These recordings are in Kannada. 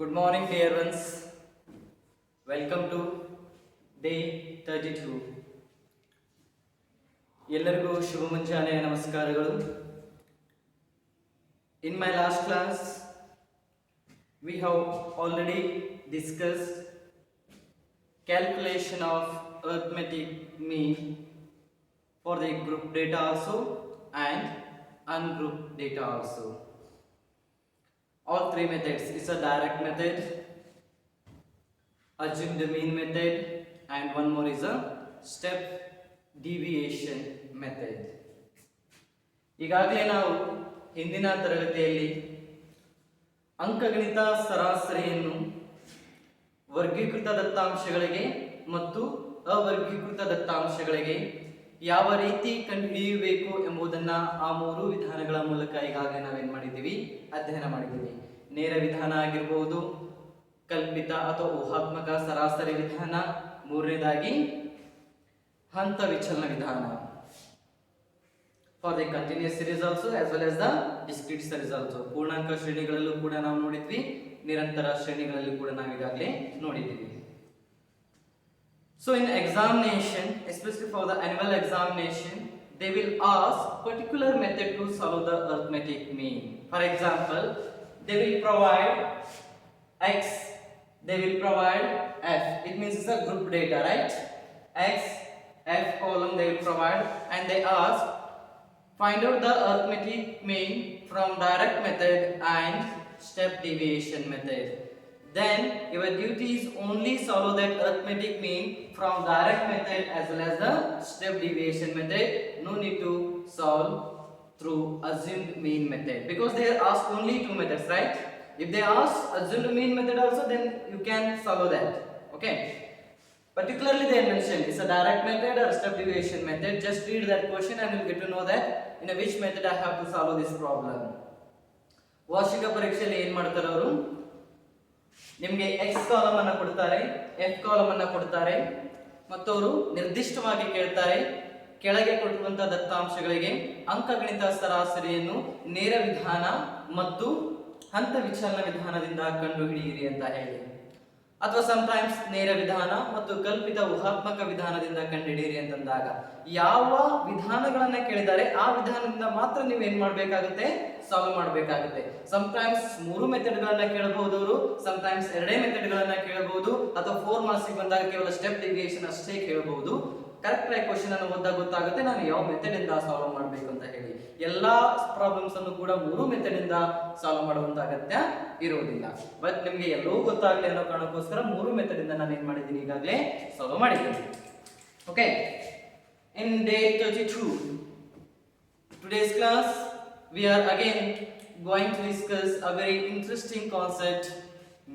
Good morning, dear ones. Welcome to day 32. ಎಲ್ಲರಿಗೂ ಶುಭ ಮುಂಜಾನೆಯ ನಮಸ್ಕಾರಗಳು. In my last class, we have already discussed calculation of arithmetic mean for the group data also and ungrouped data also. All three methods is a direct method, assumed mean method, and one more is a step deviation method. ಈಗಾಗಲೇ ನಾವು ಹಿಂದಿನ ತರಗತಿಯಲ್ಲಿ ಅಂಕಗಣಿತ ಸರಾಸರಿಯನ್ನು ವರ್ಗೀಕೃತ ದತ್ತಾಂಶಗಳಿಗೆ ಮತ್ತು ಅವರ್ಗೀಕೃತ ದತ್ತಾಂಶಗಳಿಗೆ ಯಾವ ರೀತಿ ಕಂಡುಹಿಡಿಯಬೇಕು ಎಂಬುದನ್ನ ಆ ಮೂರು ವಿಧಾನಗಳ ಮೂಲಕ ಈಗಾಗಲೇ ನಾವೇನ್ ಮಾಡಿದ್ದೀವಿ, ಅಧ್ಯಯನ ಮಾಡಿದ್ದೀವಿ. ನೇರ ವಿಧಾನ ಆಗಿರಬಹುದು, ಕಲ್ಪಿತ ಅಥವಾ ಊಹಾತ್ಮಕ ಸರಾಸರಿ ವಿಧಾನ, ಮೂರನೇದಾಗಿ ಹಂತ ವಿಚಲನ ವಿಧಾನ. For the continuous series also as well as the discrete series also. ಪೂರ್ಣಾಂಕ ಶ್ರೇಣಿಗಳಲ್ಲೂ ಕೂಡ ನಾವು ನೋಡಿದ್ವಿ, ನಿರಂತರ ಶ್ರೇಣಿಗಳಲ್ಲೂ ಕೂಡ ನಾವು ಈಗಾಗಲೇ ನೋಡಿದ್ದೀವಿ. So in examination, especially for the annual examination, they will ask particular method to solve the arithmetic mean. For example, they will provide x, they will provide f. It means it's a group data, right? X, f column they will provide, and they ask find out the arithmetic mean from direct method and step deviation method. Then your duty is only solve that arithmetic mean from direct method as well as the step deviation method. No need to solve through assumed mean method, because they ask only two methods, right? If they ask assumed mean method also, then you can solve that. Okay, particularly they mentioned it's a direct method or step deviation method. Just read that question and you'll get to know that in which method I have to solve this problem. ವಾರ್ಷಿಕ ಪರೀಕ್ಷೆಯಲ್ಲಿ ಏನು ಮಾಡ್ತಾರೆ ಅವರು, ನಿಮಗೆ ಎಕ್ಸ್ ಕಾಲಮ್ ಅನ್ನು ಕೊಡ್ತಾರೆ, ಎಫ್ ಕಾಲಮ್ ಅನ್ನು ಕೊಡ್ತಾರೆ ಮತ್ತು ಅವರು ನಿರ್ದಿಷ್ಟವಾಗಿ ಕೇಳ್ತಾರೆ ಕೆಳಗೆ ಕೊಟ್ಟಿರುವಂತಹ ದತ್ತಾಂಶಗಳಿಗೆ ಅಂಕಗಣಿತ ಸರಾಸರಿಯನ್ನು ನೇರ ವಿಧಾನ ಮತ್ತು ಹಂತ ವಿಚಲನ ವಿಧಾನದಿಂದ ಕಂಡುಹಿಡಿಯಿರಿ ಅಂತ ಹೇಳಿ, ಅಥವಾ ಸಮಟೈಮ್ಸ್ ನೇರ ವಿಧಾನ ಮತ್ತು ಕಲ್ಪಿತ ಊಹಾತ್ಮಕ ವಿಧಾನದಿಂದ ಕಂಡುಹಿಡಿಯಿರಿ ಅಂತಂದಾಗ ಯಾವ ವಿಧಾನಗಳನ್ನ ಕೇಳಿದ್ದಾರೆ ಆ ವಿಧಾನದಿಂದ ಮಾತ್ರ ನೀವು ಏನ್ ಮಾಡ್ಬೇಕಾಗುತ್ತೆ, ಸಾಲ್ವ್ ಮಾಡಬೇಕಾಗುತ್ತೆ. ಸಮಟೈಮ್ಸ್ ಮೂರು ಮೆಥಡ್ ಗಳನ್ನ ಕೇಳಬಹುದು ಅವರು, ಸಮಟೈಮ್ಸ್ ಎರಡೇ ಮೆಥಡ್ ಗಳನ್ನ ಕೇಳಬಹುದು, ಅಥವಾ 4 ಮಾರ್ಕ್ಸ್ ಬಂದಾಗ ಕೇವಲ ಸ್ಟೆಪ್ ಡಿವಿಯೇಷನ್ ಅಷ್ಟೇ ಕೇಳಬಹುದು. ಕರೆಕ್ಟ್ ಆಗಿ ಕ್ವಶನ್ ಅನ್ನು ಓದಿದಾಗ ಗೊತ್ತಾಗುತ್ತೆ ನಾನು ಯಾವ ಮೆಥಡ್ ಇಂದ ಸಾಲ್ವ್ ಮಾಡಬೇಕು ಅಂತ ಹೇಳಿ. ಎಲ್ಲಾ ಪ್ರಾಬ್ಲಮ್ಸ್ ಅನ್ನು ಕೂಡ ಮೂರು ಮೆಥಡ್ ಇಂದ ಸಾಲ್ವ್ ಮಾಡುವಂತ ಅಗತ್ಯ ಇರುವುದಿಲ್ಲ. ಬಟ್ ನಿಮಗೆ ಎಲ್ಲವೂ ಗೊತ್ತಾಗಲಿ ಅನ್ನೋ ಕಾರಣಕ್ಕೋಸ್ಕರ ಮೂರು ಮೆಥಡ್ ಇಂದ ನಾನು ಏನ್ ಮಾಡಿದ್ದೀನಿ, ಈಗಾಗಲೇ ಸಾಲ್ವ್ ಮಾಡಿದ್ದೀನಿ. Okay, in day 32 today's class we are again going to discuss a very interesting concept,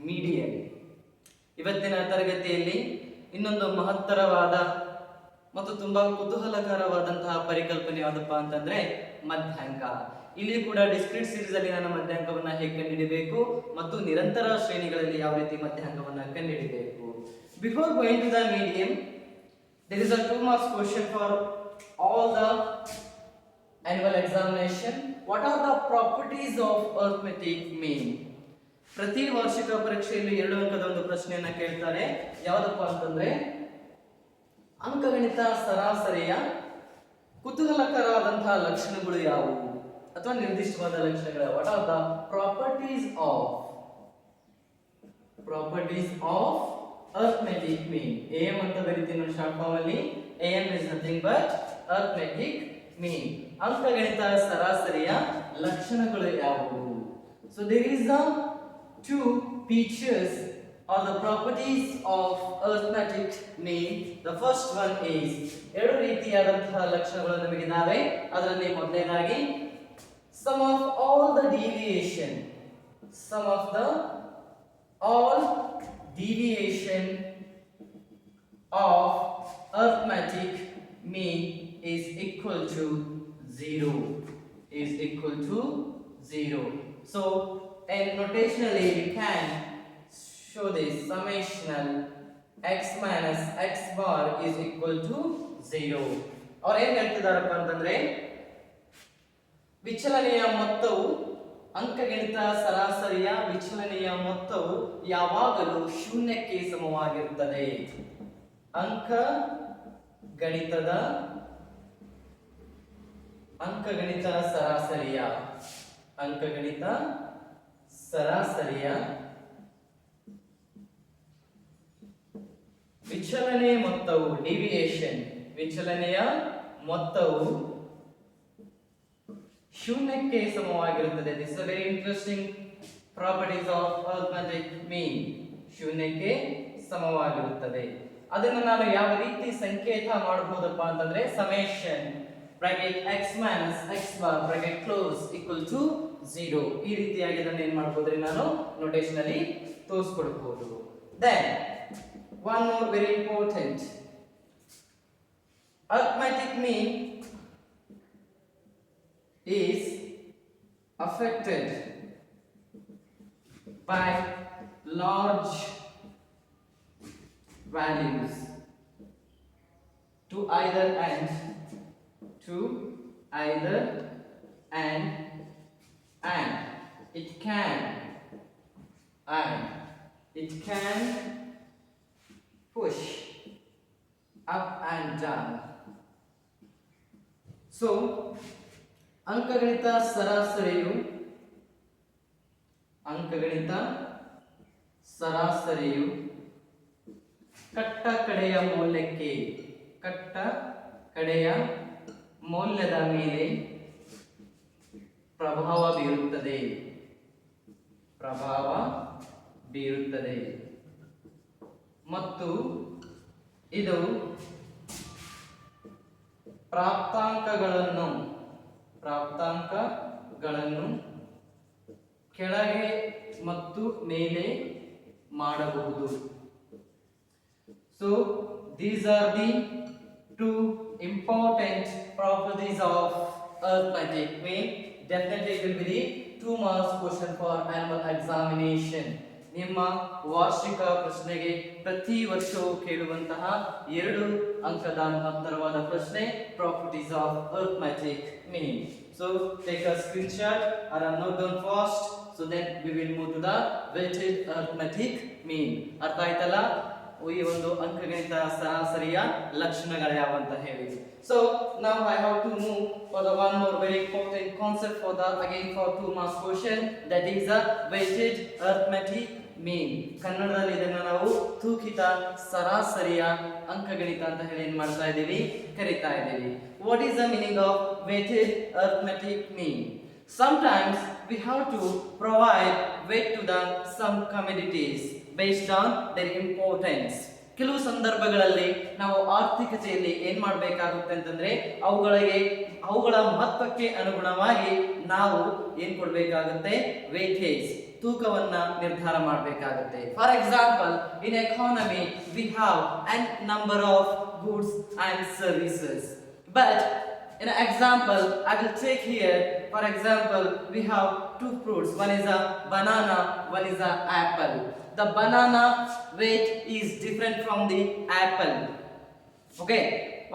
median. ಇವತ್ತಿನ ತರಗತಿಯಲ್ಲಿ ಇನ್ನೊಂದು ಮಹತ್ತರವಾದ ಮತ್ತು ತುಂಬಾ ಕುತೂಹಲಕರವಾದಂತಹ ಪರಿಕಲ್ಪನೆ ಯಾವುದಪ್ಪ ಅಂತಂದ್ರೆ ಮಧ್ಯಾಂಕ. ಇಲ್ಲಿ ಕೂಡ ಡಿಸ್ಕ್ರೀಟ್ ಸೀರೀಸ್ ಅಲ್ಲಿ ನಾನು ಮಧ್ಯಾಂಕವನ್ನ ಹೇಗೆ ಕಂಡುಹಿಡಿಯಬೇಕು ಮತ್ತು ನಿರಂತರ ಶ್ರೇಣಿಗಳಲ್ಲಿ ಯಾವ ರೀತಿ ಮಧ್ಯಾಂಕವನ್ನ ಕಂಡುಹಿಡಿಯಬೇಕು. Before going to the median, there is a 2 marks question for all the annual examination. What are the properties of arithmetic mean? ಪ್ರತಿ ವಾರ್ಷಿಕ ಪರೀಕ್ಷೆಯಲ್ಲಿ 2 ಅಂಕದ ಒಂದು ಪ್ರಶ್ನೆಯನ್ನ ಕೇಳ್ತಾರೆ. ಯಾವುದಪ್ಪ ಅಂತಂದ್ರೆ ಅಂಕಗಣಿತ ಸರಾಸರಿಯ ಕುತೂಹಲಕರವಾದಂತಹ ಲಕ್ಷಣಗಳು ಯಾವುವು ಅಥವಾ ನಿರ್ದಿಷ್ಟವಾದ ಲಕ್ಷಣಗಳು. What are the properties of arithmetic mean? AM ಅಂತ ಬರೀತೀನಿ ನೋಡಿ ಶಾರ್ಟ್ ಫಾರ್ಮ್ ಅಲ್ಲಿ. AM is nothing but arithmetic mean. ಅಂಕಗಣಿತ ಸರಾಸರಿಯ ಲಕ್ಷಣಗಳು ಯಾವುವು? So there is the two features or the properties of arithmetic mean. The first one is, ಎರಡು ರೀತಿಯಾದಂತಹ ಲಕ್ಷಣಗಳು ನಮಗಿದಾವೆ. ಅದರಲ್ಲಿ ಮೊದಲನೇದಾಗಿ sum of all deviation of arithmetic mean is equal to 0. So and notationally we can show this summational x minus x bar is equal to 0. ಅವ್ರು ಏನ್ ಹೇಳ್ತಿದಾರಪ್ಪ ಅಂತಂದ್ರೆ ವಿಚಲನೆಯ ಮೊತ್ತವು ಅಂಕಗಣಿತ ಸರಾಸರಿಯ ವಿಚಲನೆಯ ಮೊತ್ತವು ಯಾವಾಗಲೂ ಶೂನ್ಯಕ್ಕೆ ಸಮವಾಗಿರುತ್ತದೆ. ಅಂಕಗಣಿತ ಸರಾಸರಿಯ ವಿಚಲನೆಯ ಮೊತ್ತವು ವಿಚಲನೆಯ ಮೊತ್ತವು ಶೂನ್ಯಕ್ಕೆ ಸಮವಾಗಿರುತ್ತದೆ. This is very interesting properties of arithmetic mean. ಶೂನ್ಯಕ್ಕೆ ಸಮವಾಗಿರುತ್ತದೆ. ಅದನ್ನು ನಾನು ಯಾವ ರೀತಿ ಸಂಕೇತ ಮಾಡಬಹುದಪ್ಪ ಅಂತಂದ್ರೆ summation bracket x minus x bar bracket close equal to 0 ಈ ರೀತಿಯಾಗಿ ಅದನ್ನು ಏನು ಮಾಡಬಹುದ್ರಿ ನಾನು ನೋಟೇಶನ್ ಅಲ್ಲಿ ತೋರಿಸ್ಕೊಡಬಹುದು. Then one more very important, arithmetic mean is affected by large values to either end and it can push up and down. So ಅಂಕಗಣಿತ ಸರಾಸರಿಯು ಕಟ್ಟ ಕಡೆಯ ಮೌಲ್ಯದ ಮೇಲೆ ಪ್ರಭಾವ ಬೀರುತ್ತದೆ ಮತ್ತು ಇದು ಪ್ರಾಪ್ತಾಂಕಗಳನ್ನು ಕೆಳಗೆ ಮತ್ತು ಮೇಲೆ ಮಾಡಬಹುದು. So these are the two important properties of arithmetic mean. Definitely it will be the 2 marks question for annual examination. ನಿಮ್ಮ ವಾರ್ಷಿಕ ಪ್ರಶ್ನೆಗೆ ಪ್ರತಿ ವರ್ಷವೂ ಕೇಳುವಂತಹ 2 ಅಂಕದ ಮಹತ್ತರವಾದ ಪ್ರಶ್ನೆ properties of arithmetic mean. So take a screenshot or note down fast, so then we will move to the weighted arithmetic mean. ಅರ್ಥ ಆಯ್ತಲ್ಲ ಈ ಒಂದು ಅಂಕಗಣಿತ ಸರಾಸರಿಯ ಲಕ್ಷಣಗಳು ಯಾವ ಅಂತ ಹೇಳಿ. So now I have to move for the one more very important concept for the again for 2 marks question, that is the weighted arithmetic mean. ಕನ್ನಡದಲ್ಲಿ ಇದನ್ನ ನಾವು ತೂಕಿತ ಸರಾಸರಿಯ ಅಂಕಗಣಿತ ಅಂತ ಹೇಳಿ ಏನು ಮಾಡ್ತಾ ಇದ್ದೀವಿ, ಕರೀತಾ ಇದ್ದೀವಿ. What is the meaning of weighted arithmetic mean? Sometimes we have to provide weight to the some commodities based on their importance. ಕೆಲವು ಸಂದರ್ಭಗಳಲ್ಲಿ ನಾವು ಆರ್ಥಿಕತೆಯಲ್ಲಿ ಏನ್ ಮಾಡಬೇಕಾಗುತ್ತೆ ಅಂತಂದ್ರೆ ಅವುಗಳ ಮಹತ್ವಕ್ಕೆ ಅನುಗುಣವಾಗಿ ನಾವು ಏನ್ ಕೊಡಬೇಕಾಗುತ್ತೆ, ವೇಟೇಜ್ ತೂಕವನ್ನ ನಿರ್ಧಾರ ಮಾಡಬೇಕಾಗುತ್ತೆ. For example, in economy we have an number of goods and services, but in an example I will take here, for example we have 2 fruits, one is a banana, one is a apple. The banana weight is different from the apple. Okay,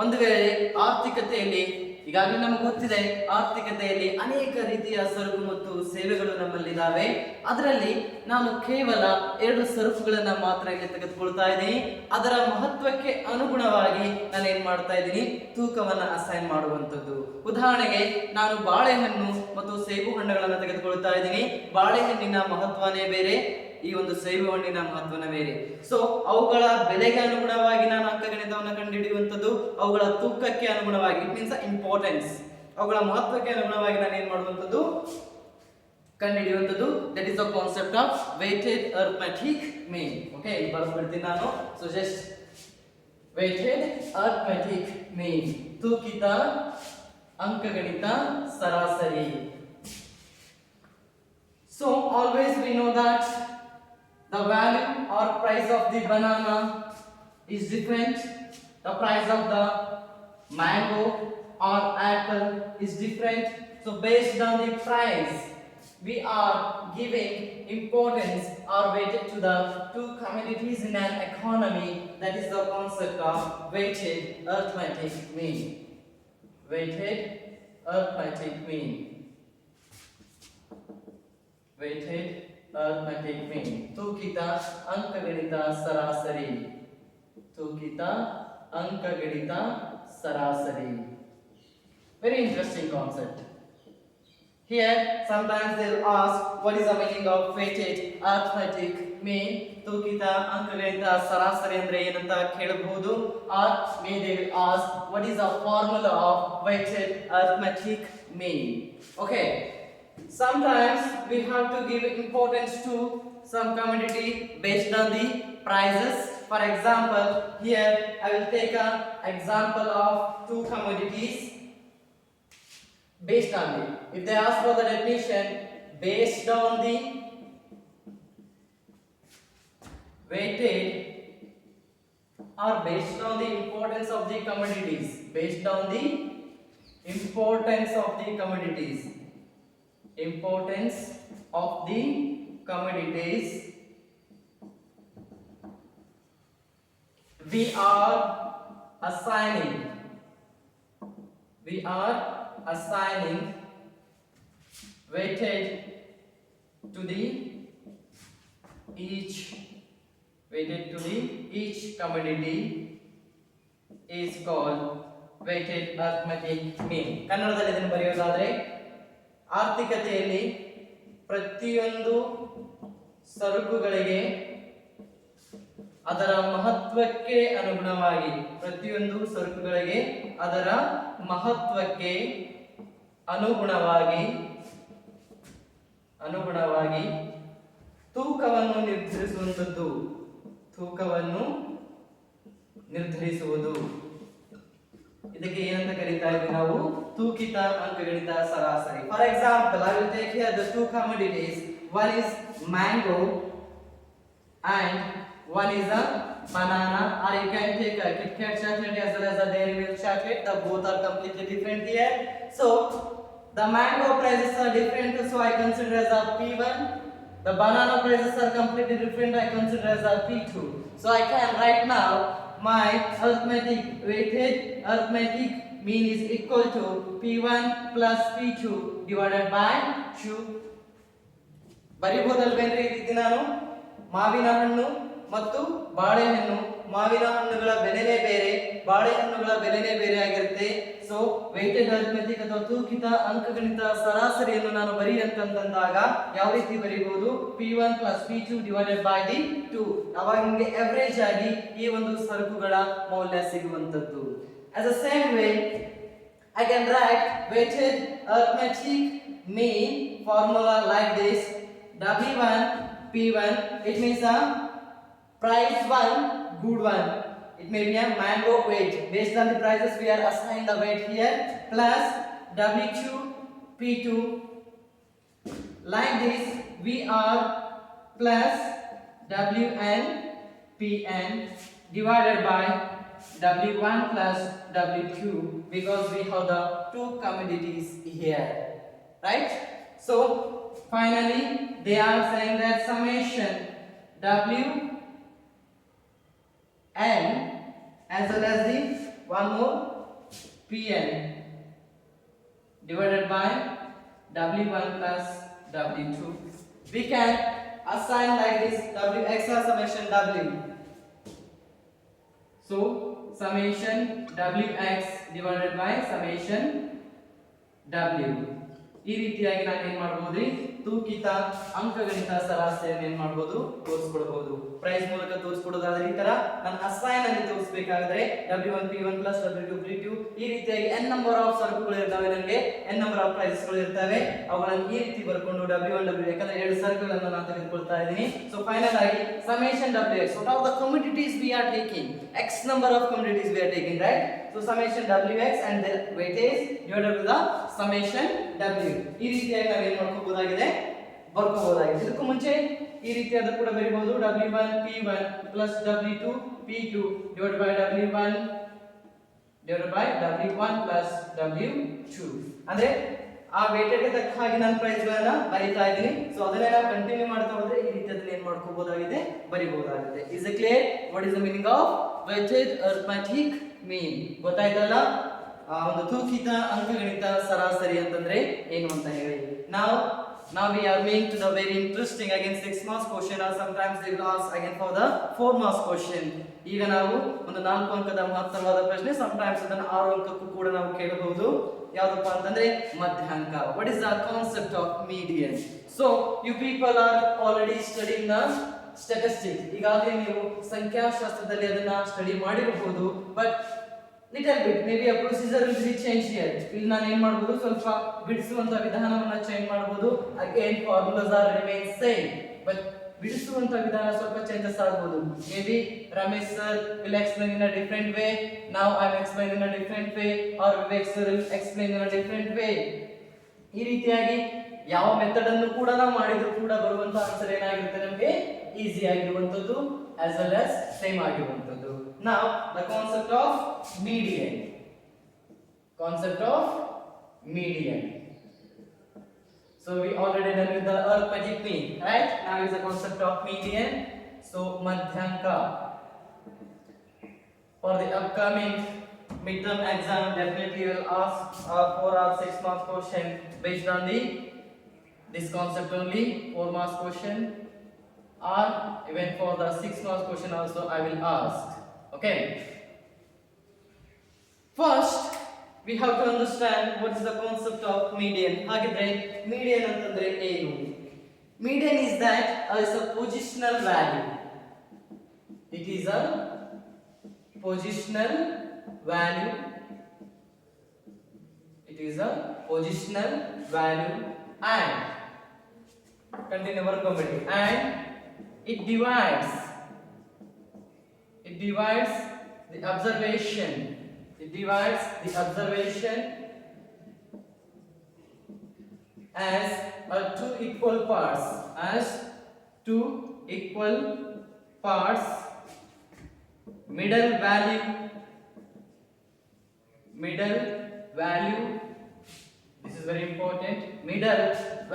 ಒಂದು ವೇಳೆ ಆರ್ಥಿಕತೆಯಲ್ಲಿ ಈಗಾಗಲೇ ನಮಗೆ ಗೊತ್ತಿದೆ, ಆರ್ಥಿಕತೆಯಲ್ಲಿ ಅನೇಕ ರೀತಿಯ ಸರಕು ಮತ್ತು ಸೇವೆಗಳು ನಮ್ಮಲ್ಲಿದ್ದಾವೆ. ಅದರಲ್ಲಿ ನಾನು ಕೇವಲ 2 ಸರಕುಗಳನ್ನು ಮಾತ್ರ ಇಲ್ಲಿ ತೆಗೆದುಕೊಳ್ತಾ ಇದ್ದೀನಿ. ಅದರ ಮಹತ್ವಕ್ಕೆ ಅನುಗುಣವಾಗಿ ನಾನು ಏನ್ ಮಾಡ್ತಾ ಇದ್ದೀನಿ, ತೂಕವನ್ನು ಅಸೈನ್ ಮಾಡುವಂಥದ್ದು. ಉದಾಹರಣೆಗೆ ನಾನು ಬಾಳೆಹಣ್ಣು ಮತ್ತು ಸೇಬು ಹಣ್ಣುಗಳನ್ನು ತೆಗೆದುಕೊಳ್ತಾ ಇದ್ದೀನಿ. ಬಾಳೆಹಣ್ಣಿನ ಮಹತ್ವನೇ ಬೇರೆ, ಈ ಒಂದು ಸೇಬು ಹಣ್ಣಿನ ಮಹತ್ವನ ಬೇರೆ. ಸೊ ಅವುಗಳ ಬೆಲೆಗೆ ಅನುಗುಣವಾಗಿ ನಾನು ಅಂಕಗಣಿತವನ್ನು ಕಂಡುಹಿಡಿಯುವಂಥದ್ದು, ಅವುಗಳ ತೂಕಕ್ಕೆ ಅನುಗುಣವಾಗಿ, ಇಟ್ ಮೀನ್ಸ್ ಇಂಪಾರ್ಟೆನ್ಸ್, ಅವುಗಳ ಮಹತ್ವಕ್ಕೆ ಅನುಗುಣವಾಗಿ ನಾನು ಏನ್ ಮಾಡುವಂಥದ್ದು, ಕಂಡುಹಿಡಿಯುವಂಥದ್ದು. That is the concept of weighted arithmetic mean. Okay, ಇಲ್ಲಿ ಬರ್ಬಿಡ್ತೀನಿ ನಾನು. So just weighted arithmetic mean, ತೂಕಿತ ಅಂಕಗಣಿತ ಸರಾಸರಿ. So always we know that the value or price of the banana is different, the price of the mango or apple is different. So based on the price we are giving importance or weighted to the 2 commodities in an economy. That is the concept of weighted arithmetic mean. Weighted arithmetic mean. weighted arithmetic mean. ತೂಕಿತ ಅಂಕಗಣಿತ ಸರಾಸರಿ. ತೂಕಿತ ಅಂಕಗಣಿತ ಸರಾಸರಿ. Very interesting concept. Here, sometimes they'll ask what is the meaning of weighted arithmetic mean. ತೂಕಿತ ಅಂಕಗಣಿತ ಸರಾಸರಿ ಅಂದ್ರೆ ಏನಂತ ಕೇಳಬಹುದು. Or may they will ask what is the formula of weighted arithmetic mean. Okay. Sometimes we have to give importance to some commodity based on the prices. For example, here I will take an example of two commodities based on the, if they ask for the definition, based on the weighted or based on the importance of the commodities, based on the importance of the commodities, importance of the commodities, we are assigning weighted to the each commodity is called weighted arithmetic mean. ಕನ್ನಡದಲ್ಲಿ ಇದನ್ನು ಬರೆಯೋದಾದ್ರೆ ಆರ್ಥಿಕತೆಯಲ್ಲಿ ಪ್ರತಿಯೊಂದು ಸರಕುಗಳಿಗೆ ಅದರ ಮಹತ್ವಕ್ಕೆ ಅನುಗುಣವಾಗಿ, ಪ್ರತಿಯೊಂದು ಸರಕುಗಳಿಗೆ ಅದರ ಮಹತ್ವಕ್ಕೆ ಅನುಗುಣವಾಗಿ ತೂಕವನ್ನು ನಿರ್ಧರಿಸುವುದು. ಇದಕ್ಕೆ ಏನಂತ ಕರೀತಾ ಇದ್ದೀವಿ ನಾವು? ತೂಕಿತ ಅಂಕಗಣಿತ ಸರಾಸರಿ. For example, I will take here the two commodities. One is mango and one is a banana, or you can take a Kit Kat chocolate as well as a Dairy Milk chocolate. The both are completely different here. So the mango prices are different, so I consider as a P1. The banana prices are completely different, I consider as a P2. So I can write now my weighted arithmetic mean is equal to P1 plus P2 divided by 2. ಬರಿಬಹುದಲ್ವೇನ್ರಿ? ಈ ರೀತಿ ನಾನು ಮಾವಿನ ಹಣ್ಣು ಮತ್ತು ಬಾಳೆಹಣ್ಣು, ಮಾವಿನ ಹಣ್ಣುಗಳ ಬೆಲೆನೇ ಬೇರೆ, ಬಾಳೆಹಣ್ಣುಗಳ ಬೆಲೆನೇ ಬೇರೆ ಆಗಿರುತ್ತೆ. ಸೊ weighted arithmetic ಅಥವಾ ತೂಕಿತ ಅಂಕಗಣಿತ ಸರಾಸರಿಯನ್ನು ನಾನು ಬರಿ ಅಂತಂದಾಗ ಯಾವ ರೀತಿ ಬರೀಬಹುದು? P1 plus P2 divided by the 2. ಅವಾಗ ನಿಮಗೆ ಎವರೇಜ್ ಆಗಿ ಈ ಒಂದು ಸರಕುಗಳ ಮೌಲ್ಯ ಸಿಗುವಂತದ್ದು. As the same way I can write weighted arithmetic mean formula like this: W1 P1, it means a price one, good one. It may be a mango weight. Based on the prices we are assigned the weight here, plus W2 P2. Like this we are plus WN PN divided by W1 plus W2, because we have the two commodities here, right? So finally they are saying that summation WN as well as the one more PN divided by W1 plus W2. We can assign like this: Wx or summation W. So summation Wx divided by summation W. ಈ ರೀತಿಯಾಗಿ ನಾನು ಏನು ಮಾಡಬಹುದು? ತೂಕಿತ ಅಂಕಗಣಿತ ಸರಾಸರಿಯನ್ನು ಏನು ಮಾಡಬಹುದು? ತೋರಿಸ್ಕೊಡಬಹುದು. ಪ್ರೈಸ್ ಮೂಲಕ ತೋರಿಸ್ಕೊಡೋದಾದ್ರೆ ಈ ತರ ನಾನು ಅಸೈನ್ ಅಲ್ಲಿ ತೋರಿಸಬೇಕಾದ್ರೆ W1 P1 plus W2 P2 ಈ ರೀತಿಯಾಗಿ n ನಂಬರ್ ಆಫ್ ಸರಕುಗಳು ಇರ್ತವೆ, ನನಗೆ n ನಂಬರ್ ಆಫ್ ಪ್ರೈಸಸ್ ಗಳು ಇರ್ತವೆ. ಅವುಗಳನ್ನು ಈ ರೀತಿ ಬರ್ಕೊಂಡು W1 W ಯಾಕಂದ್ರೆ ಎರಡು ಸರಕುಗಳನ್ನು ನಾನು ತೆಗೆದುಕೊಳ್ತಾ ಇದ್ದೀನಿ. ಸೊ ಫೈನಲ್ ಆಗಿ summation Wx, what are the commodities we are taking? X number of commodities we are taking, right? So summation Wx and the weightage divided by the summation W. ಈ ರೀತಿಯಾಗಿ ನಾವು ಏನು ಮಾಡ್ಕೋಬಹುದಾಗಿದೆ? ಬರ್ಕೋಬಹುದಾಗಿದೆ. ಇದಕ್ಕೂ ಮುಂಚೆ ಈ ರೀತಿಯಾದ ಕೂಡ ಬರೀಬಹುದು: W1 P1 plus W2 P2 divided by W1 plus W2. ಅಂದ್ರೆ ಆ weighted ಗೆ ತಕ್ಕ ಹಾಗೆ ನಾನು ಪ್ರೈಸ್ ಗಳನ್ನ ಬರೀತಾ ಇದ್ದೀನಿ. ಸೊ ಅದನ್ನೇ ನಾವು ಕಂಟಿನ್ಯೂ ಮಾಡ್ತಾ ಹೋದ್ರೆ ಈ ರೀತಿ ಅದನ್ನ ಏನು ಮಾಡ್ಕೋಬಹುದಾಗಿದೆ? ಬರೀಬಹುದಾಗಿದೆ. Is it clear? What is the meaning of weighted arithmetic mean? ಗೊತ್ತಾಯ್ತಲ್ಲ? ಒಂದು ತೂಕಿತ ಅಂಕಗಣಿತ ಸರಾಸರಿ ಅಂತಂದ್ರೆ ಏನು ಅಂತ ಹೇಳಿ. Now Now we are moving to the very interesting again 6 marks question, or sometimes they will ask again for the 4 marks question. ಈಗ ನಾವು ಒಂದು 4 ಅಂಕದ ಮಹತ್ತರವಾದ ಪ್ರಶ್ನೆ, sometimes ಅದನ್ನು 6 ಅಂಕಕ್ಕೂ ಕೂಡ ನಾವು ಕೇಳಬಹುದು. ಯಾವುದಪ್ಪ ಅಂತಂದ್ರೆ ಮಧ್ಯಾಂಕ. What is the concept of median? So you people are already studying the statistics. ಈಗಾಗಲೇ ನೀವು ಸಂಖ್ಯಾಶಾಸ್ತ್ರದಲ್ಲಿ ಅದನ್ನ ಸ್ಟಡಿ ಮಾಡಿರಬಹುದು, but little bit maybe a procedure will be changed here. ಇಲ್ಲಿ ನಾನು ಏನು ಮಾಡಬಹುದು, ಸ್ವಲ್ಪ ಬಿಡಿಸುವಂತ ವಿಧಾನವನ್ನ ಚೇಂಜ್ ಮಾಡಬಹುದು. Again formulas are remain same, but ಬಿಡಿಸುವಂತ ವಿಧಾನ ಸ್ವಲ್ಪ ಚೇಂಜಸ್ ಆಗಬಹುದು. Maybe Ramesh sir will explain in a different way, now I am explaining in a different way, or Vivek sir will explain in a different way. ಈ ರೀತಿಯಾಗಿ ಯಾವ ಮೆಥಡ್ ಅನ್ನು ಕೂಡ ನಾವು ಮಾಡಿದ್ರು ಕೂಡ ಬರುವಂತ ಆನ್ಸರ್ ಏನಾಗಿರುತ್ತೆ, ನಮಗೆ ಈಸಿ ಆಗಿರುವಂತದ್ದು as well as ಸೇಮ್ ಆಗಿರುವಂತದ್ದು. Now the concept of median. Concept of median. So we already done with the arithmetic mean, right? Now is the concept of median. So madhyanka. For the upcoming midterm exam, definitely will ask 4 or 6 marks question based on this concept only. 4 marks question, or even for the 6 marks question also I will ask. Okay. First we have to understand what is the concept of median. Hagidre median antandre enu? Median is that as a positional value. It is a positional value. It is a positional value, and continue work committee, and it divides the observation. It divides the observation as two equal parts. As two equal parts. Middle value. This is very important. Middle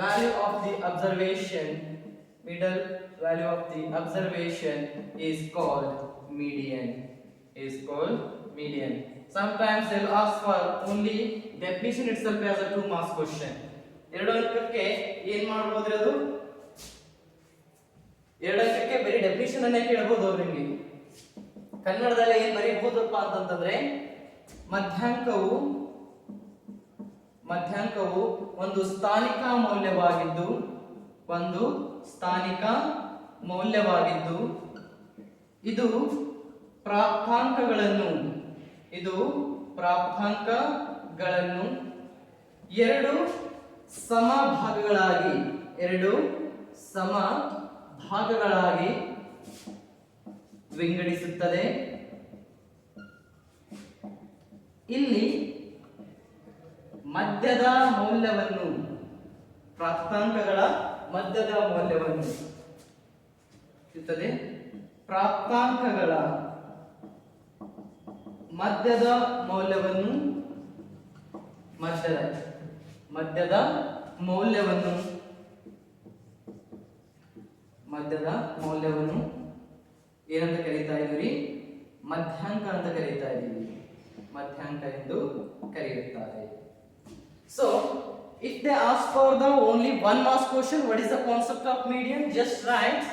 value of the observation. Middle value of the observation is called median. Sometimes they will ask for only definition itself as a 2 marks question. ಎರಡು ಅಂಕಕ್ಕೆ ಏನು ಮಾಡಬಹುದು, ಅದು ಎರಡು ಅಂಕಕ್ಕೆ ಬರೀ ಡೆಫಿನಿಷನ್ ಅನ್ನೇ ಕೇಳಬಹುದು ಅವರು ನಿಮಗೆ. ಕನ್ನಡದಲ್ಲಿ ಏನು ಬರೀಬಹುದಪ್ಪ ಅಂತಂದ್ರೆ ಮಧ್ಯಾಂಕವು ಒಂದು ಸ್ಥಾನಿಕ ಮೌಲ್ಯವಾಗಿದ್ದು ಇದು ಪ್ರಾಪ್ತಾಂಕಗಳನ್ನು ಎರಡು ಸಮ ಭಾಗಗಳಾಗಿ ವಿಂಗಡಿಸುತ್ತದೆ. ಇಲ್ಲಿ ಮಧ್ಯದ ಮೌಲ್ಯವನ್ನು, ಪ್ರಾಪ್ತಾಂಕಗಳ ಮಧ್ಯದ ಮೌಲ್ಯವನ್ನು ಇರುತ್ತದೆ. ಪ್ರಾಪ್ತಾಂಕಗಳ ಮಧ್ಯದ ಮೌಲ್ಯವನ್ನು ಏನಂತ ಕರೀತಾ ಇದೀವಿ, ಮಧ್ಯಾಂಕ ಅಂತ ಕರೀತಾ ಇದೀವಿ. ಮಧ್ಯಾಂಕ ಎಂದು ಕರೆಯುತ್ತಾರೆ. So if they ask for the only 1 marks question, what is the concept of median? Just write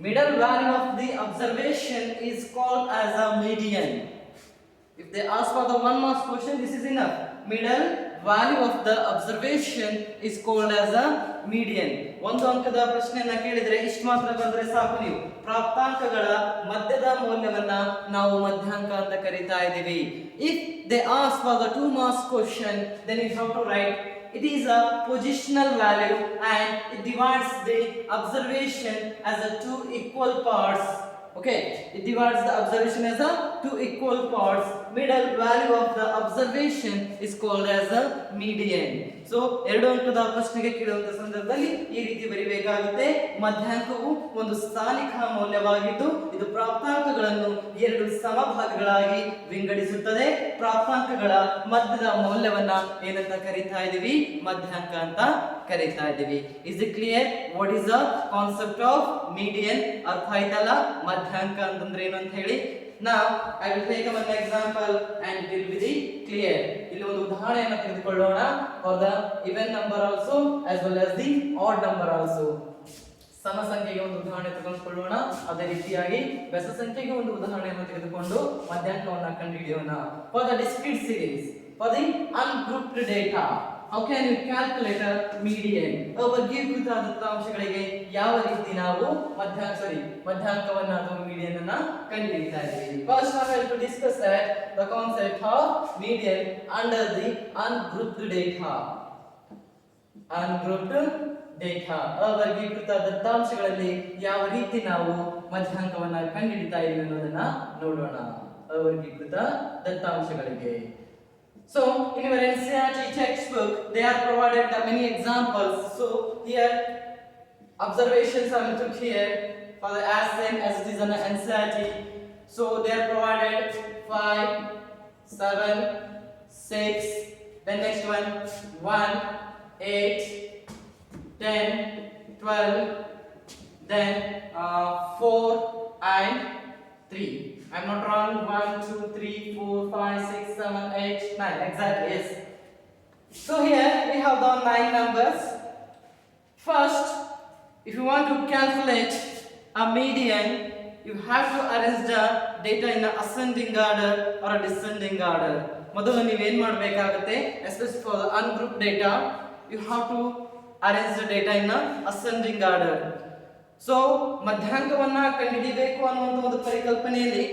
middle value of the observation is called as a median. If they ask for the 1 marks question, this is enough. Middle value of the observation is called as a median. ಒಂದು ಅಂಕದ ಪ್ರಶ್ನೆಯನ್ನ ಕೇಳಿದ್ರೆ ಇಷ್ಟು ಮಾತ್ರ ಬರೆದ್ರೆ ಸಾಕು ನೀವು. ಪ್ರಾಪ್ತಾಂಕಗಳ ಮಧ್ಯದ ಮೌಲ್ಯವನ್ನ ನಾವು ಮಧ್ಯಾಂಕ ಅಂತ ಕರೀತಾ ಇದ್ದೀವಿ. If they ask for the 2 marks question, then you have to write it is a positional value and it divides the observation as a 2 equal parts. Okay, it divides the observation as a 2 equal parts. Middle value of the observation is called as a median. So ಎರಡು ಅಂಕದ ಪ್ರಶ್ನೆಗೆ ಕೇಳುವಂತ ಸಂದರ್ಭದಲ್ಲಿ ಈ ರೀತಿ ಬರಿಬೇಕಾಗುತ್ತೆ. ಮಧ್ಯಾಂಕವು ಒಂದು ಸ್ಥಾನಿಕ ಮೌಲ್ಯವಾಗಿದ್ದು ಇದು ಪ್ರಾಪ್ತಾಂಕಗಳನ್ನು ಎರಡು ಸಮಭಾಗಗಳಾಗಿ ವಿಂಗಡಿಸುತ್ತದೆ. ಪ್ರಾಪ್ತಾಂಕಗಳ ಮಧ್ಯದ ಮೌಲ್ಯವನ್ನ ಏನಂತ ಕರೀತಾ ಇದೀವಿ, ಮಧ್ಯಾಂಕ ಅಂತ ಕರೀತಾ ಇದೀವಿ. Is it clear what is the concept of median? ಅರ್ಥ ಆಯ್ತಲ್ಲ ಮಧ್ಯಾಂಕ ಅಂತಂದ್ರೆ ಏನು ಅಂತ ಹೇಳಿ. Now I will take one example and it will be the clear. ಇಲ್ಲಿ ಒಂದು ಉದಾಹರಣೆಯನ್ನು ತೆಗೆದುಕೊಳ್ಳೋಣ for the even number also as well as the odd number also. ಸಮ ಸಂಖ್ಯೆಗೆ ಒಂದು ಉದಾಹರಣೆ ತೆಗೆದುಕೊಳ್ಳೋಣ, ಅದೇ ರೀತಿಯಾಗಿ ಬೆಸ ಸಂಖ್ಯೆಗೆ ಒಂದು ಉದಾಹರಣೆಯನ್ನು ತೆಗೆದುಕೊಂಡು ಮಧ್ಯಾಂಕವನ್ನು ಕಂಡುಹಿಡಿಯೋಣ. For the discrete series, for the ungrouped data, how can you calculate a median? ವರ್ಗೀಕೃತ ದತ್ತಾಂಶಗಳಿಗೆ ಯಾವ ರೀತಿ ನಾವು ಮಧ್ಯಾಂಕವನ್ನು ಅಥವಾ ಮೀಡಿಯನ್ ಅನ್ನು ಕಂಡುಹಿಡಿತಾ ಇದ್ದೀವಿ. First I will to discuss that the concept of median under the ungrouped data. Ungrouped data, ಅವರ್ಗೀಕೃತ ದತ್ತಾಂಶಗಳಲ್ಲಿ ಯಾವ ರೀತಿ ನಾವು ಮಧ್ಯಾಂಕವನ್ನ ಕಂಡುಹಿಡಿತಾ ಇದ್ದೀವಿ ಅನ್ನೋದನ್ನ ನೋಡೋಣ. ಅವರ್ಗೀಕೃತ ದತ್ತಾಂಶಗಳಿಗೆ. So in your NCERT textbook they are provided the many examples. So here observations are took here for the as same as it is on the NCERT. So they are provided 5, 7, 6, then next one 1, 8, 10, 12, then 4 and 3. I'm not wrong. 1, 2, 3, 4, 5, 6, 7, 8, 9. Exactly, yes. So here we have the 9 numbers. First, if you want to calculate a median, you have to arrange the data in an ascending order or a descending order. ಮೊದಲು ನೀವು ಏನು ಮಾಡಬೇಕಾಗುತ್ತೆ, especially for the ungrouped data, you have to arrange the data in an ascending order. So ಮಧ್ಯಾಂಕವನ್ನ ಕಂಡುಹಿಡಿಯಬೇಕು ಅನ್ನುವಂಥ ಒಂದು ಪರಿಕಲ್ಪನೆಯಲ್ಲಿ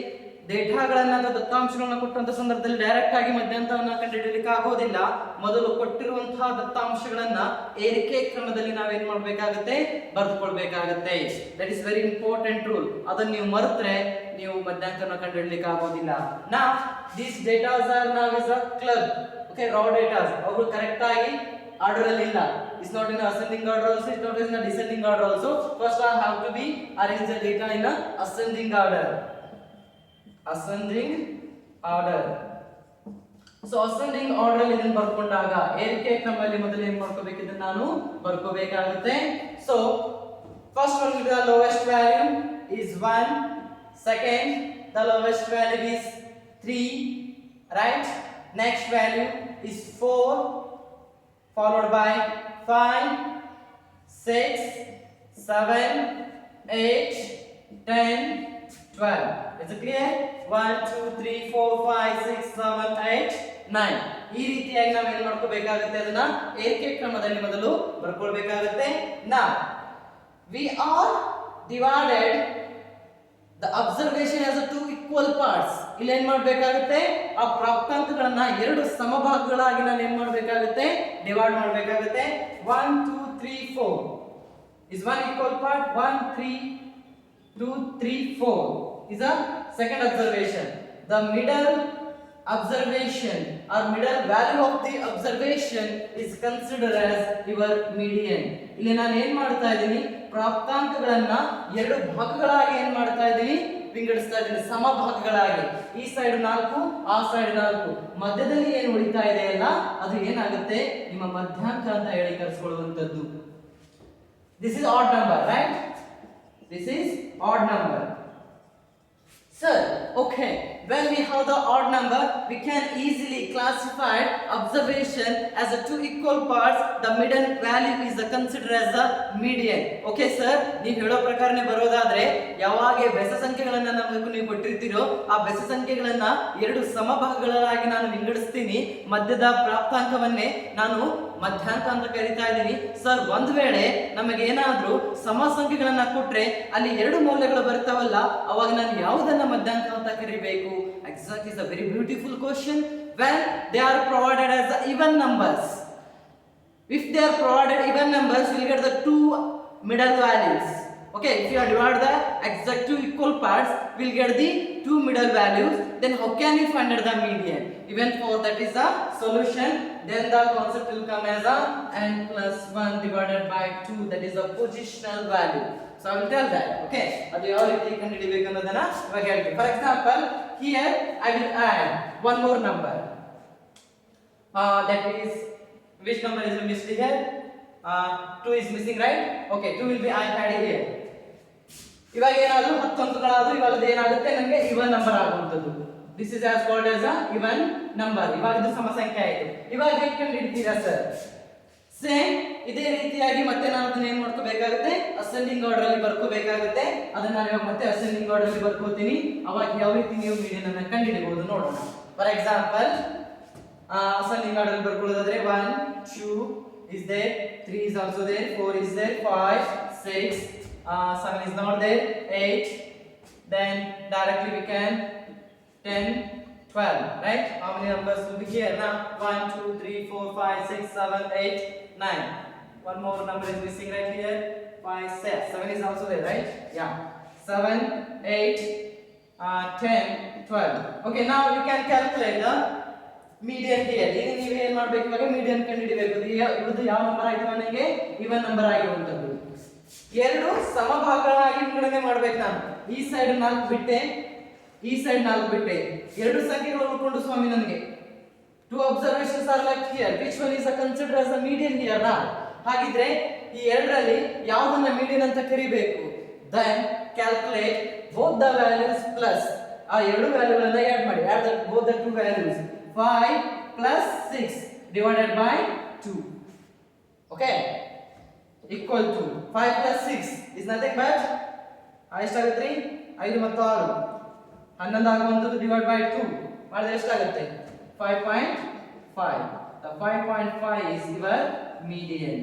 ಡೇಟಾಗಳನ್ನ ಅಥವಾ ದತ್ತಾಂಶಗಳನ್ನ ಕೊಟ್ಟಂತ ಸಂದರ್ಭದಲ್ಲಿ ಡೈರೆಕ್ಟ್ ಆಗಿ ಮಧ್ಯಾಂಕವನ್ನ ಕಂಡುಹಿಡಿಯಲಿಕ್ಕೆ ಆಗೋದಿಲ್ಲ. ಮೊದಲು ಕೊಟ್ಟಿರುವಂತಹ ದತ್ತಾಂಶಗಳನ್ನ ಏರಿಕೆ ಕ್ರಮದಲ್ಲಿ ನಾವೇನ್ ಮಾಡಬೇಕಾಗುತ್ತೆ, ಬರೆದುಕೊಳ್ಬೇಕಾಗುತ್ತೆ. That is very important rule. ಅದನ್ನ ನೀವು ಮರೆತರೆ ನೀವು ಮಧ್ಯಾಂಕವನ್ನ ಕಂಡುಹಿಡಿಯಲಿಕ್ಕೆ ಆಗೋದಿಲ್ಲ. Now these datas are now is a club. Okay, raw datas ಅವು ಕರೆಕ್ಟ್ ಆಗಿ order ಅಲ್ಲಿ ಇಲ್ಲ. It's not in ascending order also, it's not in a descending order also. First I have to be arrange the data in a ascending order. Ascending order. So ascending order ಅಲ್ಲಿ ಇದನ್ನ ಬರ್ಕೊಂಡಾಗ ಏರಿಕೆ ಕ್ರಮದಲ್ಲಿ ಮೊದಲು ಏನು ಮಾಡ್ಕೋಬೇಕು, ಇದನ್ನ ನಾನು ಬರ್ಕೋಬೇಕಾಗುತ್ತೆ. So first one the lowest value is 1, second the lowest value is 3, right? Next value is 4, followed by 5, 6, 7, 8, 10, 12. Is it clear? 1, 2, 3, 4, 5, 6, 7, 8, 9. ಈ ರೀತಿಯಾಗಿ ನಾವು ಏನು ಮಾಡ್ಕೋಬೇಕಾಗುತ್ತೆ, ಅದನ್ನ ಏರಿಕೆ ಕ್ರಮದಲ್ಲಿ ಮೊದಲು ಬರ್ಕೊಳ್ಬೇಕಾಗುತ್ತೆ. Now we are divided the observation as a two equal parts. ಇಲ್ಲಿ ಏನು ಮಾಡಬೇಕಾಗುತ್ತೆ, ಆ ಪ್ರಾಪ್ತಾಂಕಗಳನ್ನ ಎರಡು ಸಮಭಾಗಗಳಾಗಿ ನಾನು ಏನು ಮಾಡಬೇಕಾಗುತ್ತೆ, ಡಿವೈಡ್ ಮಾಡಬೇಕಾಗುತ್ತೆ. 1, 2, 3, 4 is one equal part. 1, 3, 2, 3, 4 is a second observation. The middle observation or middle value of the observation is considered as your median. ಇಲ್ಲಿ ನಾನು ಏನು ಮಾಡ್ತಾ ಇದ್ದೀನಿ, ಪ್ರಾಪ್ತಾಂಕಗಳನ್ನ ಎರಡು ಭಾಗಗಳಾಗಿ ಏನು ಮಾಡ್ತಾ ಇದ್ದೀನಿ, ವಿಂಗಡಿಸ್ತಾ ಇದ್ದೀನಿ, ಸಮಭಾಗಗಳಾಗಿ. ಈ ಸೈಡ್ 4, ಆ ಸೈಡ್ 4, ಮಧ್ಯದಲ್ಲಿ ಏನು ಉಳಿತಾ ಇದೆ ಅಲ್ಲ, ಅದು ಏನಾಗುತ್ತೆ, ನಿಮ್ಮ ಮಧ್ಯಾಂಕ ಅಂತ ಹೇಳಿ ಕರೆಸಿಕೊಳ್ಳುವಂತದ್ದು. This is odd number, right? This is odd number. Sir, okay, when we have the odd number, we can easily classify observation as a two equal parts. The middle value is considered as the median. Okay sir, ನೀವು ಹೇಳೋ ಪ್ರಕಾರನೇ ಬರೋದಾದ್ರೆ ಯಾವಾಗ ಬೆಸ ಸಂಖ್ಯೆಗಳನ್ನ ನಮಗೆ ನೀವು ಕೊಟ್ಟಿರ್ತೀರೋ ಆ ಬೆಸ ಸಂಖ್ಯೆಗಳನ್ನ ಎರಡು ಸಮಭಾಗಗಳಾಗಿ ನಾನು ವಿಂಗಡಿಸ್ತೀನಿ. ಮಧ್ಯದ ಪ್ರಾಪ್ತಾಂಕವನ್ನೇ ನಾನು ಮಧ್ಯಾಂಕ ಅಂತ ಕರೀತಾ ಇದ್ದೀನಿ. ಸರ್, ಒಂದು ವೇಳೆ ನಮಗೆ ಏನಾದ್ರೂ ಸಮ ಸಂಖ್ಯೆಗಳನ್ನ ಕೊಟ್ರೆ ಅಲ್ಲಿ ಎರಡು ಮೌಲ್ಯಗಳು ಬರ್ತಾವಲ್ಲ, ಅವಾಗ ನಾನು ಯಾವುದನ್ನ ಮಧ್ಯಾಂಕ ಅಂತ ಕರಿಬೇಕು? Exactly, is a very beautiful question. When they are provided as the even numbers, if they are provided even numbers, we will get the two middle values. Okay, if you are divide the exact two equal parts, we will get the two middle values. Then how can we find out the median? Even for that is a solution. Then the concept will come as a n plus 1 divided by 2, that is a positional value. So I will tell that. Okay, ಅದು ಯಾವ ರೀತಿ ಕಂಡುಹಿಡಿಯಬೇಕು ಅನ್ನೋದನ್ನ ಇವಾಗ ಹೇಳ್ತೀನಿ. For example, here I will add one more number. That is, which number is missing here? 2 is missing, right? Okay, 2 will be added here. ಇವಾಗ ಏನಾದ್ರು 10 ಅಂಕಗಳಾದ್ರು ಇವಾಗ ಏನಾಗುತ್ತೆ ನನಗೆ ಇವನ್ ನಂಬರ್ ಆಗುವಂತದ್ದು. This is as called as a even number. ಇವಾಗ ಇದು ಸಮ ಸಂಖ್ಯೆ ಆಯಿತು. ಇವಾಗ ಹೇಗೆ ಕಂಡುಹಿಡಿತೀರಾ ಸರ್? ಸೇಮ್ ಇದೇ ರೀತಿಯಾಗಿ ಮತ್ತೆ ನಾನು ಅದನ್ನ ಏನ್ ಮಾಡ್ಕೋಬೇಕಾಗುತ್ತೆ, ಅಸೆಂಡಿಂಗ್ ಆರ್ಡರ್ ಅಲ್ಲಿ ಬರ್ಕೋಬೇಕಾಗುತ್ತೆ. ಅದನ್ನ ನಾನು ಇವಾಗ ಮತ್ತೆ ಅಸೆಂಡಿಂಗ್ ಆರ್ಡರ್ ಅಲ್ಲಿ ಬರ್ಕೋತೀನಿ. ಅವಾಗ ಯಾವ ರೀತಿ ನೀವು ಮೀಡಿಯನ್ ಅನ್ನ ಕಂಡುಹಿಡಿಯಬಹುದು ನೋಡೋಣ. ಫಾರ್ ಎಕ್ಸಾಂಪಲ್ ಅಸೆಂಡಿಂಗ್ ಆರ್ಡರ್ ಅಲ್ಲಿ ಬರ್ಕೊಳ್ಳೋದಾದ್ರೆ 1 2 is there, 3 is also there, 4 is there, 5 6 7 is not there, 8, then directly we can 10 12, right? How many numbers will be here now? 1 2 3 4 5 6 7 8 9. One more number is missing right here. 5 6 7 is also there, right? Yeah, 7 8 10 12. Okay, now you can calculate the median here. ಈಗ ನೀವು ಏನು ಮಾಡಬೇಕು, ಇವಾಗ ಮೀಡಿಯನ್ ಕಂಡುಹಿಡಿಯಬೇಕು. ಇದು ಯಾವ ನಂಬರ್ ಆಯ್ತು ನನಗೆ? ಇವನ್ ನಂಬರ್ ಆಗಿರುವಂತದ್ದು. ಎರಡು ಸಮಭಾಗಗಳಾಗಿ ವಿಂಗಡಣೆ ಮಾಡಬೇಕು ನಾನು. ಈ ಸೈಡ್ 4 ಬಿಟ್ಟೆ, ಈ ಸೈಡ್ 4 ಬಿಟ್ಟೆ. ಎರಡು ಸಂಖ್ಯೆಗಳು ಉಳ್ಕೊಂಡು ಸ್ವಾಮಿ ನನಗೆ. Two observations are left here. Which one is considered as the median here now? ಹಾಗಿದ್ರೆ ಈ ಎರಡರಲ್ಲಿ ಯಾವುದನ್ನ ಮೀಡಿಯನ್ ಅಂತ ಕರಿಬೇಕು? Then calculate both the values plus ಆ ಎರಡು ವ್ಯಾಲ್ಯೂಗಳನ್ನು ಆಡ್ ಮಾಡಿ. Add both the two values. 5 plus 6 divided by 2. Okay? Equal to 5 plus 6 is nothing but ಎಷ್ಟಾಗುತ್ತೆ? 5 ಮತ್ತು 6 11 ಆಗುವಂತದ್ದು ಡಿವೈಡ್ ಬೈ 2 ಮಾಡಿದ್ರೆ ಎಷ್ಟಾಗುತ್ತೆ? 5.5. The 5.5 is your median.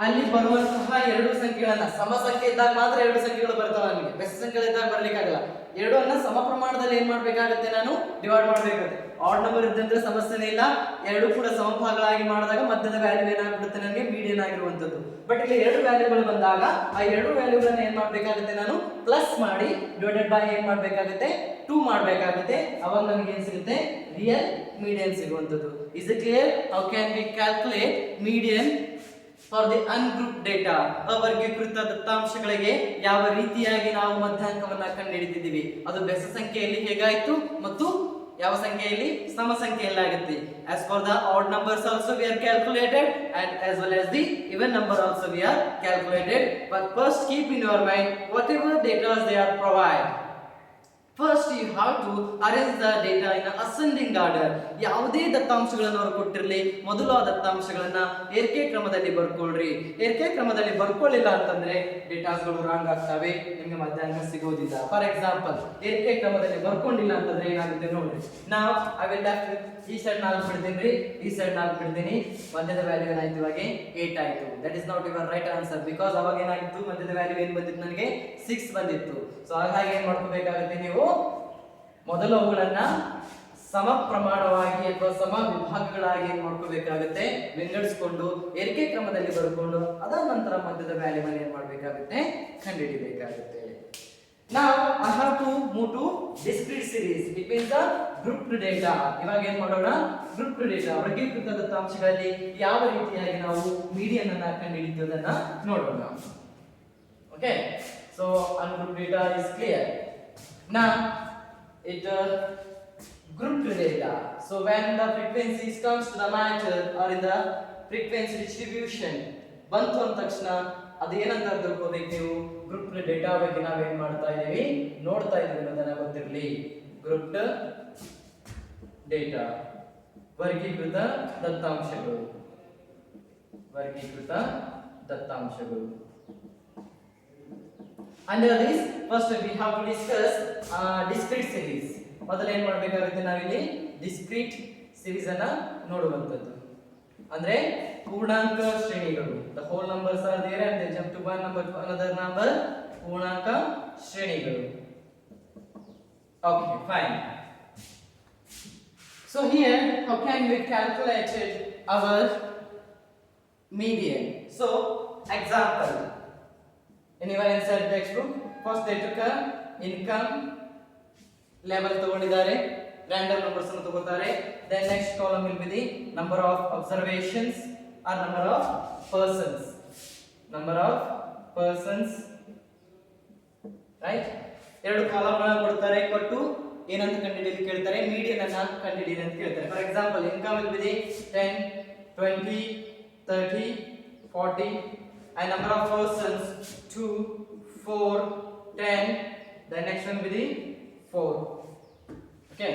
ಅಲ್ಲಿ ಬರುವಂತಹ ಎರಡು ಸಂಖ್ಯೆಗಳನ್ನ ಸಮ ಸಂಖ್ಯೆ ಇದ್ದಾಗ ಮಾತ್ರ ಎರಡು ಸಂಖ್ಯೆಗಳು ಬರ್ತಾವೆ ನಮಗೆ. ಬೆಸ ಸಂಖ್ಯೆ ಇದ್ದಾಗ ಬರ್ಲಿಕ್ಕಾಗಲ್ಲ. ಎರಡನ್ನ ಸಮ ಪ್ರಮಾಣದಲ್ಲಿ ಏನ್ ಮಾಡ್ಬೇಕಾಗುತ್ತೆ, ನಾನು ಡಿವೈಡ್ ಮಾಡ್ಬೇಕಾಗುತ್ತೆ. ಆಡ್ ನಂಬರ್ ಇದ್ದಂದ್ರೆ ಸಮಸ್ಯೆನೇ ಇಲ್ಲ. ಎರಡು ಕೂಡ ಸಮಭಾಗಗಳಾಗಿ ಮಾಡಿದಾಗ ಮಧ್ಯದ ವ್ಯಾಲ್ಯೂ ಏನಾಗ್ಬಿಡುತ್ತೆ ನನಗೆ ಮೀಡಿಯನ್ ಆಗಿರುವಂತದ್ದು. ಬಟ್ ಇಲ್ಲಿ ಎರಡು ವ್ಯಾಲ್ಯೂಗಳು ಬಂದಾಗ ಆ ಎರಡು ವ್ಯಾಲ್ಯೂಗಳನ್ನ ಏನ್ ಮಾಡ್ಬೇಕಾಗುತ್ತೆ, ನಾನು ಪ್ಲಸ್ ಮಾಡಿ ಡಿವೈಡೆಡ್ ಬೈ ಏನ್ ಮಾಡ್ಬೇಕಾಗುತ್ತೆ 2 ಮಾಡ್ಬೇಕಾಗುತ್ತೆ. ಅವಾಗ ನನಗೆ ಏನ್ ಸಿಗುತ್ತೆ? ರಿಯಲ್ ಮೀಡಿಯನ್ ಸಿಗುವಂತದ್ದು. Is it clear? How can we calculate median for the ungroup data? ಅವರ್ಗೀಕೃತ ದತ್ತಾಂಶಗಳಿಗೆ ಯಾವ ರೀತಿಯಾಗಿ ನಾವು ಮಧ್ಯಾಂಕವನ್ನ ಕಂಡುಹಿಡಿದಿದ್ದೀವಿ, ಅದು ಬೆಸ ಸಂಖ್ಯೆಯಲ್ಲಿ ಹೇಗಾಯ್ತು ಮತ್ತು ಯಾವ ಸಂಖ್ಯೆಯಲ್ಲಿ ಸಮ ಸಂಖ್ಯೆಯಲ್ಲಿ ಆಗುತ್ತೆ. As for the odd numbers also we are calculated, and as well as the even number also we are calculated. But first keep in your mind whatever data they are provide. First you have to arrange the data in ascending order. ಯಾವುದೇ ದತ್ತಾಂಶಗಳನ್ನು ಅವರು ಕೊಟ್ಟಿರಲಿ, ಮೊದಲು ಆ ದತ್ತಾಂಶಗಳನ್ನ ಏರಿಕೆ ಕ್ರಮದಲ್ಲಿ ಬರ್ಕೊಳ್ರಿ. ಏರಿಕೆ ಕ್ರಮದಲ್ಲಿ ಬರ್ಕೊಳ್ಳಿಲ್ಲ ಅಂತಂದ್ರೆ ಡೇಟಾಸ್ಗಳು ರಾಂಗ್ ಆಗ್ತವೆ, ನಿಮಗೆ ಮಧ್ಯಾಂಕ ಸಿಗೋದಿಲ್ಲ. ಫಾರ್ ಎಕ್ಸಾಂಪಲ್ ಏರಿಕೆ ಕ್ರಮದಲ್ಲಿ ಬರ್ಕೊಂಡಿಲ್ಲ ಅಂತಂದ್ರೆ ಏನಾಗುತ್ತೆ ನೋಡ್ರಿ. ನಾವು ಅವೆಲ್ಲ ಈ ಸೈಡ್ 4 ಬಿಡ್ತೀನಿ, ಈ ಸೈಡ್ 4 ಬಿಡ್ತೀನಿ, ಮಧ್ಯದ ವ್ಯಾಲ್ಯೂ ಏನಾಯ್ತು? ಇವಾಗ 8 ಆಯ್ತು. That is not your right answer, because ಅವಾಗ ಏನಾಗಿತ್ತು, ಮಧ್ಯದ ವ್ಯಾಲ್ಯೂ ಏನು ಬಂದಿತ್ತು ನನಗೆ? 6 ಬಂದಿತ್ತು. ಸೊ ಹಾಗಾಗಿ ಏನ್ ಮಾಡ್ಕೋಬೇಕಾಗುತ್ತೆ, ನೀವು ಮೊದಲು ಅವುಗಳನ್ನ ಸಮ ಪ್ರಮಾಣವಾಗಿ ಅಥವಾ ಸಮ ವಿಭಾಗಗಳಾಗಿ ಏನ್ ಮಾಡ್ಕೋಬೇಕಾಗುತ್ತೆ, ವಿಂಗಡಿಸಿಕೊಂಡು ಏರಿಕೆ ಕ್ರಮದಲ್ಲಿ ಬರ್ಕೊಂಡು ಅದರ ನಂತರ ಮಧ್ಯದ ವ್ಯಾಲ್ಯೂ ಏನ್ ಮಾಡ್ಬೇಕಾಗುತ್ತೆ, ಕಂಡುಹಿಡಿಬೇಕಾಗುತ್ತೆ. Now I have to move to discrete series. It means the grouped data. ಇವಾಗ ಏನ್ ಮಾಡೋಣ? grouped data ವರ್ಗೀಕೃತ ದತ್ತಾಂಶಗಳಲ್ಲಿ ಯಾವ ರೀತಿಯಾಗಿ ನಾವು ಮೀಡಿಯನ್ ಅನ್ನ ಕಂಡುಹಿಡಿಯೋದನ್ನ ನೋಡೋಣ. Okay, so ungrouped data is clear. Now it grouped data. So when the frequencies comes to the matter or in the frequency distribution ಬಂತು ಅಂದ ತಕ್ಷಣ ಅದೇನಂತ ತಿಳ್ಕೋಬೇಕು ನೀವು? ಗ್ರೂಪ್ಡ್ ಡೇಟಾ ಬಗ್ಗೆ ನಾವೇನ್ ಮಾಡ್ತಾ ಇದೀವಿ, ನೋಡ್ತಾ ಇದೀವಿ ಅನ್ನೋದನ್ನ ಗೊತ್ತಿರಲಿ. ಗ್ರೂಪ್ಡ್ ಡೇಟಾ ವರ್ಗೀಕೃತ ದತ್ತಾಂಶಗಳು, ವರ್ಗೀಕೃತ ದತ್ತಾಂಶಗಳು. Under this first we have to discuss discrete series. ಮೊದಲು ಏನ್ ಮಾಡಬೇಕಾಗುತ್ತೆ, ನಾವಿಲ್ಲಿ discrete series ಅನ್ನ ನೋಡುವಂತದ್ದು. ಅಂದ್ರೆ ಪೂರ್ಣಾಂಕ ಶ್ರೇಣಿಗಳು. The whole numbers are there and they jump to one number to another number. ಪೂರ್ಣಾಂಕ ಶ್ರೇಣಿಗಳು. Okay, fine. So here how can we calculate our median? So example, anyone inside textbook? First they took a income level ತಗೊಂಡಿದ್ದಾರೆ, random numbers ಅನ್ನು ತಗೋತಾರೆ. Then next column will be the number of observations or number of persons. Number of persons, right? ಎರಡು ಕಾಲಮ್ಗಳನ್ನು ಕೊಡ್ತಾರೆ, ಕೊಟ್ಟು ಏನಂತ ಕಂಡುಹಿಡಿಯಲು ಕೇಳ್ತಾರೆ, ಮೀಡಿಯನ್ ಅನ್ನ ಕಂಡುಹಿಡಿಯಿರಿ ಅಂತ ಕೇಳ್ತಾರೆ. For example income will be the 10 20 30 40 and number of persons 2 4, 10. The next one will be 4. Okay.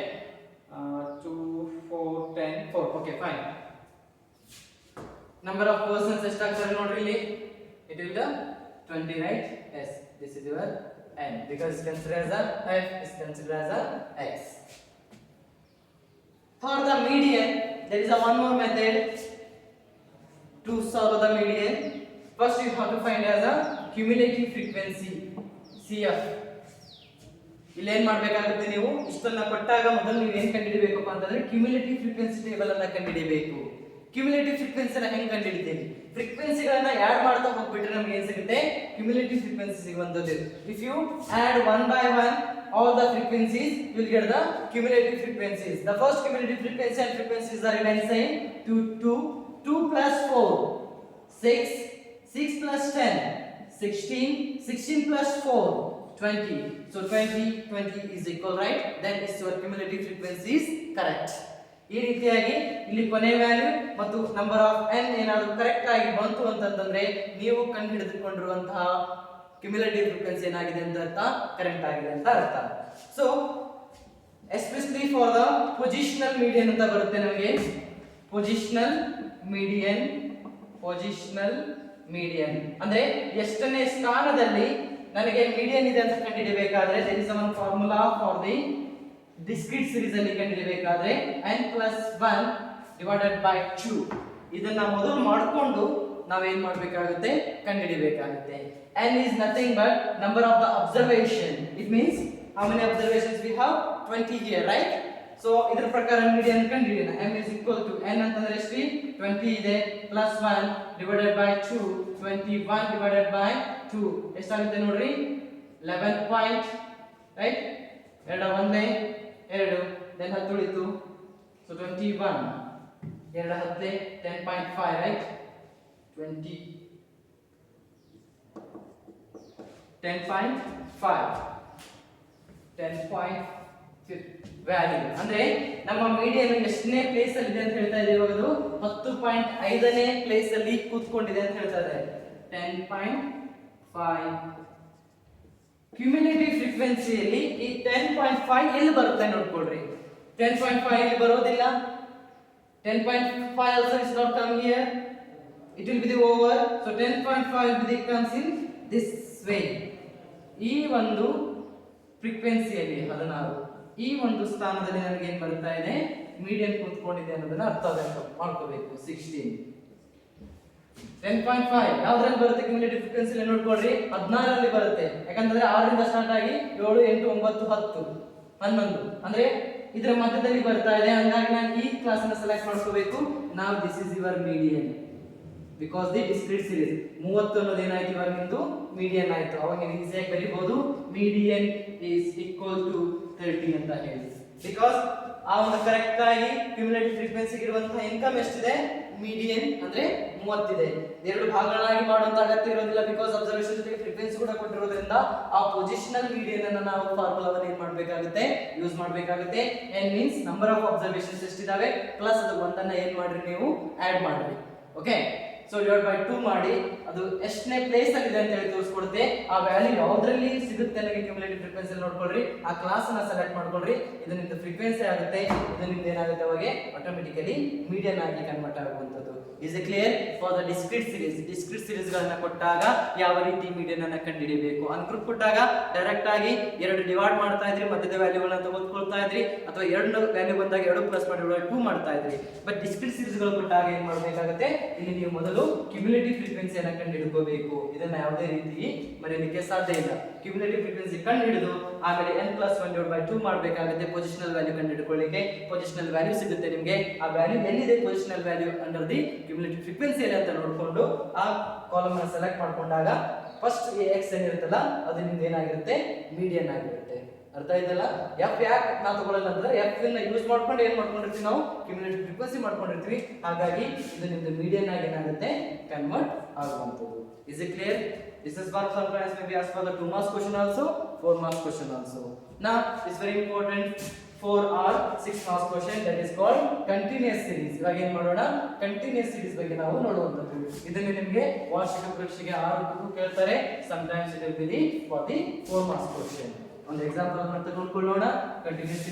2, 4, 10, 4. Okay, fine. Number of persons ಎಷ್ಟಾಗ್ತಾರೆ ನೋಡ್ರಿ ಇಲ್ಲಿ. It will be 20, right? Yes. This is your n because it's considered as a f is considered as a x. For the median, there is a one more method to solve the median. First, you have to find as a cumulative frequency CF. ಇಲ್ಲಿ ಏನು ಮಾಡಬೇಕಾಗುತ್ತೆ, ನೀವು ಇಷ್ಟನ್ನ ಕೊಟ್ಟಾಗ ಮೊದಲು ನೀವು ಏನು ಕಂಡುಹಿಡಿಯಬೇಕಪ್ಪ ಅಂತಂದ್ರೆ ಕ್ಯುಮ್ಯುಲೇಟಿವ್ ಫ್ರೀಕ್ವೆನ್ಸಿ ಟೇಬಲ್ ಅನ್ನು ಕಂಡುಹಿಡಿಯಬೇಕು. ಕ್ಯುಮ್ಯುಲೇಟಿವ್ ಫ್ರೀಕ್ವೆನ್ಸಿನ ಹೆಂಗೆ ಕಂಡುಹಿಡಿತೀವಿ? ಫ್ರೀಕ್ವೆನ್ಸಿಗಳನ್ನ ಆಡ್ ಮಾಡ್ತಾ ಹೋಗ್ಬಿಟ್ರೆ ನಮಗೆ ಏನು ಸಿಗುತ್ತೆ? ಕ್ಯುಮ್ಯುಲೇಟಿವ್ ಫ್ರೀಕ್ವೆನ್ಸಿ ಸಿಗುವಂತದ್ದು. If you add one by one all the frequencies, you will get the cumulative frequencies. The first cumulative frequency and frequencies are remain same. 2 plus 4 6, 6 plus 10 16, 16 plus 4 20. So 20 is equal, right? Then is your cumulative frequency is correct. ಈ ರೀತಿಯಾಗಿ ಇಲ್ಲಿ ಕೊನೆ ವ್ಯಾಲ್ಯೂ ಮತ್ತು ನಂಬರ್ ಆಫ್ n ಏನಾದರೂ ಕರೆಕ್ಟ್ ಆಗಿ ಬಂತು ಅಂತಂದ್ರೆ ನೀವು ಕಂಡುಹಿಡಿದುಕೊಂಡಿರುವಂತಹ ಕ್ಯುಮ್ಯುಲೇಟಿವ್ ಫ್ರೀಕ್ವೆನ್ಸಿ ಏನಾಗಿದೆ ಅಂತ ಅರ್ಥ, ಕರೆಕ್ಟ್ ಆಗಿದೆ ಅಂತ ಅರ್ಥ. So especially for the positional median ಅಂತ ಬರುತ್ತೆ ನಮಗೆ. ಪೊಸಿಷನಲ್ ಮೀಡಿಯನ್ ಅಂದ್ರೆ ಎಷ್ಟನೇ ಸ್ಥಾನದಲ್ಲಿ ನನಗೆ ಮೀಡಿಯನ್ ಇದೆ ಅಂತ ಕಂಡುಹಿಡಿಯಬೇಕಾದ್ರೆ there is one formula for the discrete series ಅಲ್ಲಿ ಕಂಡುಹಿಡಿಯಬೇಕಾದ್ರೆ n+1 divided by 2. ಇದನ್ನ ಮೊದಲು ಮಾಡಿಕೊಂಡು ನಾವೇನ್ ಮಾಡಬೇಕಾಗುತ್ತೆ, ಕಂಡುಹಿಡಿಯಬೇಕಾಗುತ್ತೆ. n is nothing but number of the observation. It means how many observations we have? 20 here, right? So ಇದರ ಪ್ರಕಾರ ಮೀಡಿಯನ್ ಕಂಡುಹಿಡಿಯೋಣ. m is equal to n ಅಂತಂದ್ರೆ ಎಷ್ಟು? 20 ಇದೆ plus 1 divided by 2. 21 divided by 2 ಎಷ್ಟಾಗುತ್ತೆ ನೋಡ್ರಿ? 11 point, right? ಎರಡು ಒಂದೇ 2 then 10 ಉಳಿತು. So 21 ಎರಡು 10 10.5, right? 10.5 ವ್ಯಾಲ್ಯೂ ಅಂದ್ರೆ ನಮ್ಮ ಮೀಡಿಯನ್ ಎಷ್ಟನೇ ಪ್ಲೇಸ್ ಅಲ್ಲಿ ಇದೆ ಅಂತ ಹೇಳ್ತಾ ಇದೆ ಇವಾಗ? ಅದು 10.5ನೇ ಪ್ಲೇಸ್ ಅಲ್ಲಿ ಕೂತ್ಕೊಂಡಿದೆ ಅಂತ ಹೇಳ್ತಾ ಇದೆ. 10.5 ಕ್ಯುಮ್ಯುಲೇಟಿವ್ ಫ್ರೀಕ್ವೆನ್ಸಿಯಲ್ಲಿ ಈ 10.5 ಎಲ್ಲಿ ಬರುತ್ತೆ ನೋಡ್ಕೊಳ್ರಿ. 10.5 ಇಲ್ಲಿ ಬರೋದಿಲ್ಲ. 10.5 also is not come here. It will be the over. So 10.5 will be comes in this way. ಈ ಒಂದು ಫ್ರೀಕ್ವೆನ್ಸಿಯಲ್ಲಿ 16 ಈ ಒಂದು ಸ್ಥಾನದಲ್ಲಿ ನನಗೆ ಏನು ಬರ್ತಾ ಇದೆ, ಮೀಡಿಯನ್ ಕೂತ್ಕೊಂಡಿದೆ ಅನ್ನೋದನ್ನ ಅರ್ಥ ಮಾಡ್ಕೋಬೇಕು. 16 10.5 ಯಾವ್ದ್ರಲ್ಲಿ ಬರುತ್ತೆ ಕ್ಯುಮ್ಯುಲೇಟಿವ್ ಫ್ರೀಕ್ವೆನ್ಸಿ ನೋಡ್ಕೊಳ್ರಿ? 16 ರಲ್ಲಿ ಬರುತ್ತೆ. ಯಾಕಂದ್ರೆ 6 ರಿಂದ ಸ್ಟಾರ್ಟ್ ಆಗಿ 7 8 9 10 11 ಅಂದ್ರೆ ಇದರ ಮಧ್ಯದಲ್ಲಿ ಬರ್ತಾ ಇದೆ. ಹಾಗಾಗಿ ನಾನು ಈ ಕ್ಲಾಸ್ ಅನ್ನು ಸೆಲೆಕ್ಟ್ ಮಾಡ್ಕೋಬೇಕು. ನಾವು this is your median because the discrete series 30 ಅನ್ನೋದು ಏನಾಯ್ತು ಇವಾಗ ನಿಮ್ದು ಮೀಡಿಯನ್ ಆಯ್ತು. ಅವಾಗ ನೀವು ಈಸಿಯಾಗಿ ಬರೀಬಹುದು ಮೀಡಿಯನ್ ಈಸ್ ಈಕ್ವಲ್ ಟು 30 ಅಂತ ಹೇಳಿ. ಬಿಕಾಸ್ ಆ ಒಂದು ಕರೆಕ್ಟ್ ಆಗಿ ಕ್ಯುಮ್ಯುಲೇಟಿವ್ ಫ್ರೀಕ್ವೆನ್ಸಿಗೆ ಇರುವಂತಹ ಇನ್ಕಮ್ ಎಷ್ಟಿದೆ? ಮೀಡಿಯನ್ ಅಂದ್ರೆ 30 ಇದೆ. ಎರಡು ಭಾಗಗಳಾಗಿ ಮಾಡುವಂತ ಅಗತ್ಯ ಇರೋದಿಲ್ಲ. ಬಿಕಾಸ್ ಅಬ್ಸರ್ವೇಷನ್ ಜೊತೆಗೆ ಫ್ರೀಕ್ವೆನ್ಸಿ ಕೂಡ ಕೊಟ್ಟಿರೋದ್ರಿಂದ ಆ ಪೊಸಿಷನಲ್ ಮೀಡಿಯನ್ ಅನ್ನು ನಾವು ಫಾರ್ಮುಲಾವನ್ನು ಏನ್ ಮಾಡಬೇಕಾಗುತ್ತೆ, ಯೂಸ್ ಮಾಡಬೇಕಾಗುತ್ತೆ. n means number of observations ಎಷ್ಟಿದಾವೆ ಪ್ಲಸ್ ಅದು ಒಂದನ್ನ ಏನ್ ಮಾಡ್ರಿ ನೀವು ಆಡ್ ಮಾಡ್ರಿ. ಓಕೆ, ಸೊ ಡಿವೈಡ್ ಬೈ 2 ಮಾಡಿ ಅದು ಎಷ್ಟನೇ ಪ್ಲೇಸ್ ಅಲ್ಲಿ ಇದೆ ಅಂತ ಹೇಳಿ ತೋರಿಸ್ಕೊಡುತ್ತೆ. ಆ ವ್ಯಾಲ್ಯೂ ಯಾವ್ದ್ರಲ್ಲಿ ಸಿಗುತ್ತೆ ನನಗೆ ಕ್ಯುಮ್ಯುಲೇಟಿವ್ ಫ್ರೀಕ್ವೆನ್ಸಿ ನೋಡ್ಕೊಳ್ರಿ. ಆ ಕ್ಲಾಸ್ ಅನ್ನ ಸೆಲೆಕ್ಟ್ ಮಾಡ್ಕೊಳ್ರಿ. ಇದು ನಿಮ್ದು ಫ್ರೀಕ್ವೆನ್ಸಿ ಆಗುತ್ತೆ. ಇದು ನಿಮ್ದು ಏನಾಗುತ್ತೆ ಅವಾಗ ಆಟೋಮೆಟಿಕಲಿ ಮೀಡಿಯನ್ ಆಗಿ ಕನ್ವರ್ಟ್ ಆಗುವಂತದ್ದು. Is it clear? For the discrete series ಗಳನ್ನ ಕೊಟ್ಟಾಗ ಯಾವ ರೀತಿ ಮೀಡಿಯನ್ ಅನ್ನ ಕಂಡುಹಿಡಿಯಬೇಕು. ಅನ್ಗ್ರೂಪ್ ಕೊಟ್ಟಾಗ ಡೈರೆಕ್ಟ್ ಆಗಿ 2 ಡಿವೈಡ್ ಮಾಡ್ತಾ ಇದ್ರಿ, ಮಧ್ಯದ ವ್ಯಾಲ್ಯೂಗಳನ್ನ ತೆಗೆದುಕೊಳ್ತಾ ಇದ್ರಿ, ಅಥವಾ 2 ವ್ಯಾಲ್ಯೂ ಬಂದಾಗ 2 ಪ್ಲಸ್ ಮಾಡಿ 2 ಮಾಡ್ತಾ ಇದ್ರಿ. ಬಟ್ ಡಿಸ್ಕ್ರೀಟ್ ಸೀರೀಸ್ ಗಳು ಕೊಟ್ಟಾಗ ಏನ್ ಮಾಡಬೇಕಾಗುತ್ತೆ, ಇಲ್ಲಿ ನೀವು ಮೊದಲು ಕ್ಯುಮ್ಯುಲೇಟಿವ್ ಫ್ರೀಕ್ವೆನ್ಸಿಯನ್ನು ಕಂಡುಹಿಡಿಯಬೇಕು. ಇದನ್ನ ಯಾವುದೇ ರೀತಿ ಮರೆಯಲಿಕ್ಕೆ ಸಾಧ್ಯ ಇಲ್ಲ. ಕ್ಯುಮ್ಯುಲೇಟಿವ್ ಫ್ರೀಕ್ವೆನ್ಸಿ ಕಂಡುಹಿಡಿದು ಆಮೇಲೆ n+1/2 ಮಾಡಬೇಕಾಗುತ್ತೆ ಪೊಸಿಷನಲ್ ವ್ಯಾಲ್ಯೂ ಕಂಡುಹಿಡಿಕೊಳ್ಳಿಕ್ಕೆ. ಪೊಸಿಷನಲ್ ವ್ಯಾಲ್ಯೂ ಸಿಗುತ್ತೆ ನಿಮಗೆ. ಆ ವ್ಯಾಲ್ಯೂ ಎಲ್ಲಿದೆ positional value under the cumulative frequency ಅಲ್ಲಿ ಅಂತ ನೋಡಿಕೊಂಡು ಆ ಕಾಲಮ್ ಅನ್ನು ಸೆಲೆಕ್ಟ್ ಮಾಡ್ಕೊಂಡಾಗ ಫಸ್ಟ್ x ಏನಿರುತ್ತಲ್ಲ ಅದು ನಿಮ್ದು ಏನಾಗಿರುತ್ತೆ, ಮೀಡಿಯನ್ ಆಗಿರುತ್ತೆ. ಅರ್ಥ ಆಯ್ತಲ್ಲ? ಎಫ್ ಯಾಕೆ ನಾವು ತಗೊಳ್ಳಲ್ಲ ಅಂದ್ರೆ ಎಫ್ ಅನ್ನ ಯೂಸ್ ಮಾಡ್ಕೊಂಡು ಏನ್ ಮಾಡ್ಕೊಂಡಿರ್ತೀವಿ ನಾವು, ಕ್ಯುಮ್ಯುಲೇಟಿವ್ ಫ್ರೀಕ್ವೆನ್ಸಿ ಮಾಡ್ಕೊಂಡಿರ್ತೀವಿ. ಹಾಗಾಗಿ ಇದು ನಿಮ್ದು ಮೀಡಿಯನ್ ಆಗಿ ಏನಾಗುತ್ತೆ, ಕನ್ವರ್ಟ್ ಆಗುವಂತದ್ದು. Is it clear? This is one sometimes may be asked for the 2 marks question also, 4 marks question also. Now it's very important 4 or 6 marks question that is called continuous series. ಇವಾಗ ಏನು ಮಾಡೋಣ, ಕಂಟಿನ್ಯೂಸ್ ಸೀರೀಸ್ ಬಗ್ಗೆ ನಾವು ನೋಡುವಂತದ್ದು. ಇದನ್ನು ನಿಮಗೆ ವಾರ್ಷಿಕ ಪರೀಕ್ಷೆಗೆ 6 ಕೇಳ್ತಾರೆ. sometimes it will be for the 4 marks question. ಒಂದು ಎಕ್ಸಾಂಪಲ್ ಅನ್ನು ತೆಗೆದುಕೊಳ್ಳೋಣ. ಕಂಟಿನ್ಯೂಸ್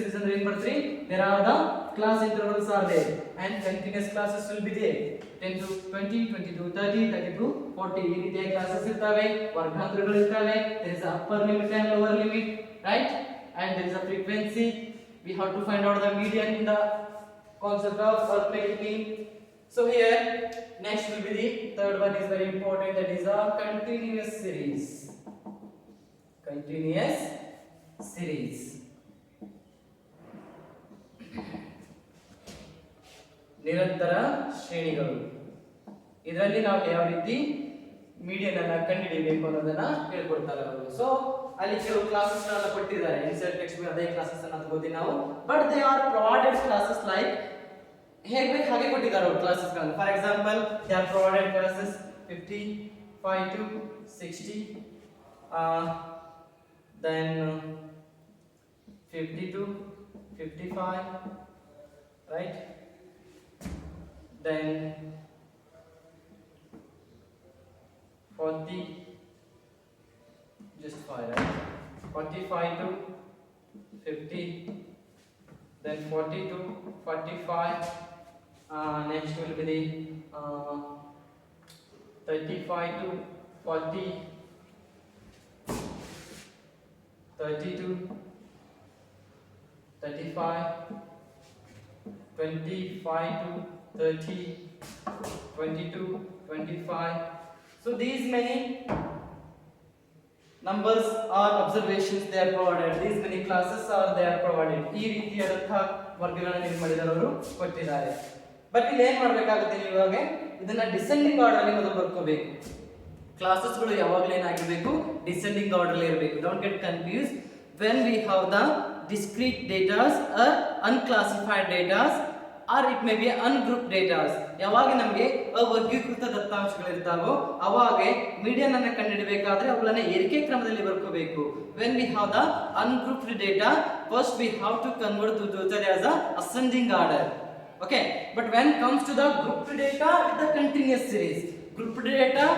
ಸೀರೀಸ್ ಅಂದ್ರೆ ಏನು ಬರ್ತೀರಿ, there are the class intervals are there and continuous classes will be there. 10 to 20, 20 to 30, 30 to 40 ಈ ರೀತಿಯ ಕ್ಲಾಸಸ್ ಇರ್ತವೆ, ವರ್ಗಾಂತರಗಳು ಇರ್ತವೆ. there is a upper limit and lower limit, right? And there is a frequency. We have to find out the median in the concept of arithmetic mean. So here next will be the third one is very important, that is a continuous series. Continuous series. ನಿರಂತರ ಶ್ರೇಣಿಗಳು. ಇದರಲ್ಲಿ ನಾವು ಯಾವ ರೀತಿ ಮೀಡಿಯನ್ ಅನ್ನು ಕಂಡುಹಿಡಿಯಬೇಕು ಅನ್ನೋದನ್ನ ಹೇಳ್ಕೊಡ್ತಾರೆ ಅವರು. ಸೊ ಅಲ್ಲಿ ಕೆಲವು ಕ್ಲಾಸಸ್ ಗಳನ್ನ ಕೊಟ್ಟಿದ್ದಾರೆ, ಇನ್ಸರ್ಟ್ ಟೆಕ್ಸ್ಟ್ ಬುಕ್ ಅದೇ ಕ್ಲಾಸಸ್ ಅನ್ನು ತಗೋತೀವಿ ನಾವು. But they are provided classes like ಹೇಗೆ ಬೇಕು ಹಾಗೆ ಕೊಟ್ಟಿದ್ದಾರೆ ಅವರು ಕ್ಲಾಸಸ್ ಗಳನ್ನ. For example they are provided classes 55 to 60, then 50 to 55, right? Then 40, just 5, right? 45 to 50, then 40 to 45. Next will be the 35 to 40, 30 to 35, 25 to 30, 20 to 25. So these many numbers or observations they are provided, these many classes are they are provided. ಈ ರೀತಿಯಾದಂತಹ ವರ್ಗಗಳನ್ನು ಏನು ಮಾಡಿದ್ದಾರೆ ಅವರು ಕೊಟ್ಟಿದ್ದಾರೆ. ಬಟ್ ಇಲ್ಲಿ ಏನು ಮಾಡಬೇಕಾಗುತ್ತೆ, ಇವಾಗ ಇದನ್ನ ಡಿಸೆಂಡಿಂಗ್ ಆರ್ಡರ್ ಅಲ್ಲಿ ಮೊದಲು ಬರ್ಕೋಬೇಕು. ಕ್ಲಾಸಸ್ಗಳು ಯಾವಾಗಲೂ ಏನಾಗಿರಬೇಕು, ಡಿಸೆಂಡಿಂಗ್ ಆರ್ಡರ್ ಅಲ್ಲಿ ಇರಬೇಕು. Don't get confuse when we have the discrete datas or unclassified datas or it may be ungrouped datas. ಯಾವಾಗ ನಮಗೆ ಅವರ್ಗೀಕೃತ ದತ್ತಾಂಶಗಳು ಇರ್ತಾವೋ ಅವಾಗ ಮೀಡಿಯನ್ ಅನ್ನು ಕಂಡುಹಿಡಿಯಬೇಕಾದ್ರೆ ಅವುಗಳನ್ನು ಏರಿಕೆ ಕ್ರಮದಲ್ಲಿ ಬರ್ಕೋಬೇಕು. when we have the ungrouped data, first we have to convert to that as a ascending order. Okay, but when comes to the grouped data with the continuous series, grouped data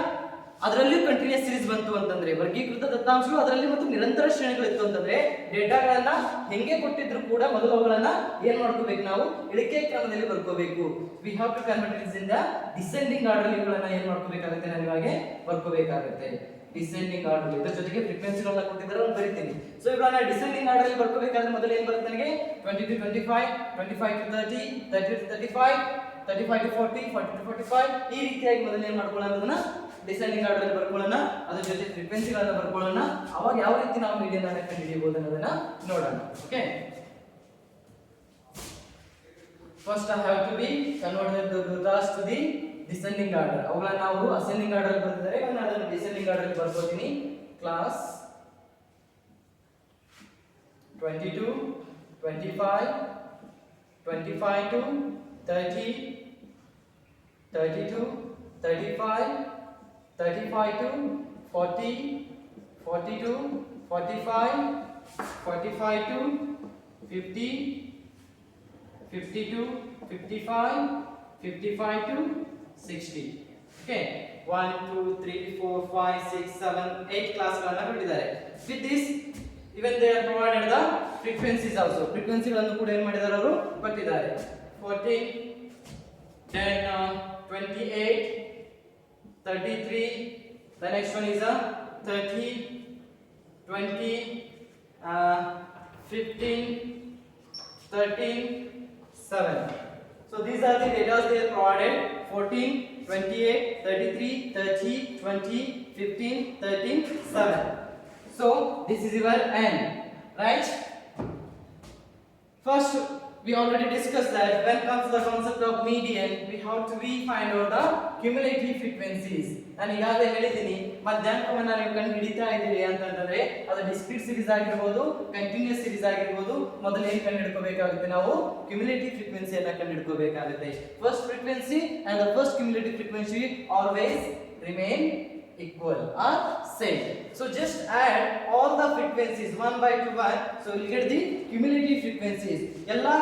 ಅದರಲ್ಲಿ ಕಂಟಿನ್ಯೂಸ್ ಸೀರೀಸ್ ಬಂತು ಅಂತಂದ್ರೆ, ವರ್ಗೀಕೃತ ದತ್ತಾಂಶಗಳು ಅದರಲ್ಲಿ ಮತ್ತು ನಿರಂತರ ಶ್ರೇಣಿಗಳು ಇತ್ತು ಅಂತಂದ್ರೆ ಡೇಟಾಗಳನ್ನ ಹೆಂಗೆ ಕೊಟ್ಟಿದ್ರು ಕೂಡ ಮೊದಲು ಅವುಗಳನ್ನ ಏನ್ ಮಾಡ್ಕೋಬೇಕು, ನಾವು ಇಳಿಕೆ ಕ್ರಮದಲ್ಲಿ ಬರ್ಕೋಬೇಕು. We have to convert it in the descending order ಇವುಗಳನ್ನ ಏನ್ ಮಾಡ್ಕೋಬೇಕಾಗುತ್ತೆ, ನಾನು ಇವಾಗ ಬರ್ಕೋಬೇಕಾಗುತ್ತೆ ಡಿಸೆಂಡಿಂಗ್ ಆರ್ಡರ್. ಇದರ ಜೊತೆಗೆ ಫ್ರೀಕ್ವೆನ್ಸಿಗಳನ್ನ ಕೊಟ್ಟಿದ್ದಾರೆ ಅಂತ ಬರೀತೀನಿ. ಸೊ ಇವುಗಳನ್ನ ಡಿಸೆಂಡಿಂಗ್ ಆರ್ಡರ್ ಅಲ್ಲಿ ಬರ್ಕೋಬೇಕಾದ್ರೆ ಮೊದಲು ಏನ್ ಬರುತ್ತೆ ನನಗೆ, 20 to 25, 25 to 30, 30 to 35, 35 to 40, 40 to 45 ಈ ರೀತಿಯಾಗಿ ಮೊದಲು ಏನ್ ಮಾಡ್ಕೊಳ್ಳೋಣ, ಡಿಸೆಂಡಿಂಗ್ ಆರ್ಡರ್ ಅಲ್ಲಿ ಬರ್ಕೊಳ್ಳೋಣ. ಅದರ ಜೊತೆ ಫ್ರೀಕ್ವೆನ್ಸಿಗಳನ್ನ ಬರ್ಕೊಳ್ಳೋಣ. ಅವಾಗ ಯಾವ ರೀತಿ ನಾವು ಮೀಡಿಯನ್ ಅನ್ನು ಕಂಡುಹಿಡಿಯಬಹುದು ಅನ್ನೋದನ್ನ ನೋಡೋಣ. Okay, first I have to be converted the datas to the descending order. ಅವುಗಳನ್ನ ನಾವು ಅಸೆಂಡಿಂಗ್ ಆರ್ಡರ್ ಅಲ್ಲಿ ಬರ್ತಿದ್ದಾರೆ, ನಾನು ಅದನ್ನು ಡಿಸೆಂಡಿಂಗ್ ಆರ್ಡರ್ ಅಲ್ಲಿ ಬರ್ಕೋತೀನಿ. Class 22, 25, 25 to 30, 32, 35, 35 to 40, 40 to 45, 45 to 50, 50 to 55, 55 to 60. Okay, 1 2 3 4 5 6 7 8 ಕ್ಲಾಸ್ಗಳನ್ನು ಕೊಟ್ಟಿದ್ದಾರೆ. with this even they are provided the frequencies also. ಫ್ರೀಕ್ವೆನ್ಸಿಗಳನ್ನು ಕೂಡ ಏನು ಮಾಡಿದ್ದಾರೆ ಅವರು ಕೊಟ್ಟಿದ್ದಾರೆ. 14, then 28, 33, the next one is a 30, 20, 15, 13, 7. So these are the data they are provided: 14, 28, 33, 30, 20, 15, 13, 7. So this is your n, right? First we already discussed that when comes to the concept of median, we have to find out the cumulative frequencies. ನಾನು ಈಗಾಗಲೇ ಹೇಳಿದ್ದೀನಿ, ಮಧ್ಯಾಂಕವನ್ನು ನೀವು ಕಂಡು ಹಿಡಿತಾ ಇದ್ದೀರಿ ಅಂತಂದ್ರೆ ಅದು ಡಿಸ್ಕ್ರೀಟ್ ಸೀರೀಸ್ ಆಗಿರ್ಬೋದು, ಕಂಟಿನ್ಯೂಸ್ ಸೀರೀಸ್ ಆಗಿರ್ಬೋದು, ಮೊದಲು ಏನು ಕಂಡು ಹಿಡ್ಕೋಬೇಕಾಗುತ್ತೆ, ನಾವು ಕ್ಯುಮುಲೇಟಿವ್ ಫ್ರೀಕ್ವೆನ್ಸಿಯನ್ನು ಕಂಡು ಹಿಡ್ಕೋಬೇಕಾಗುತ್ತೆ. First frequency and the first cumulative frequency always remain equal or same. So just add all the frequencies one by one. So you'll get the cumulative frequencies. Ella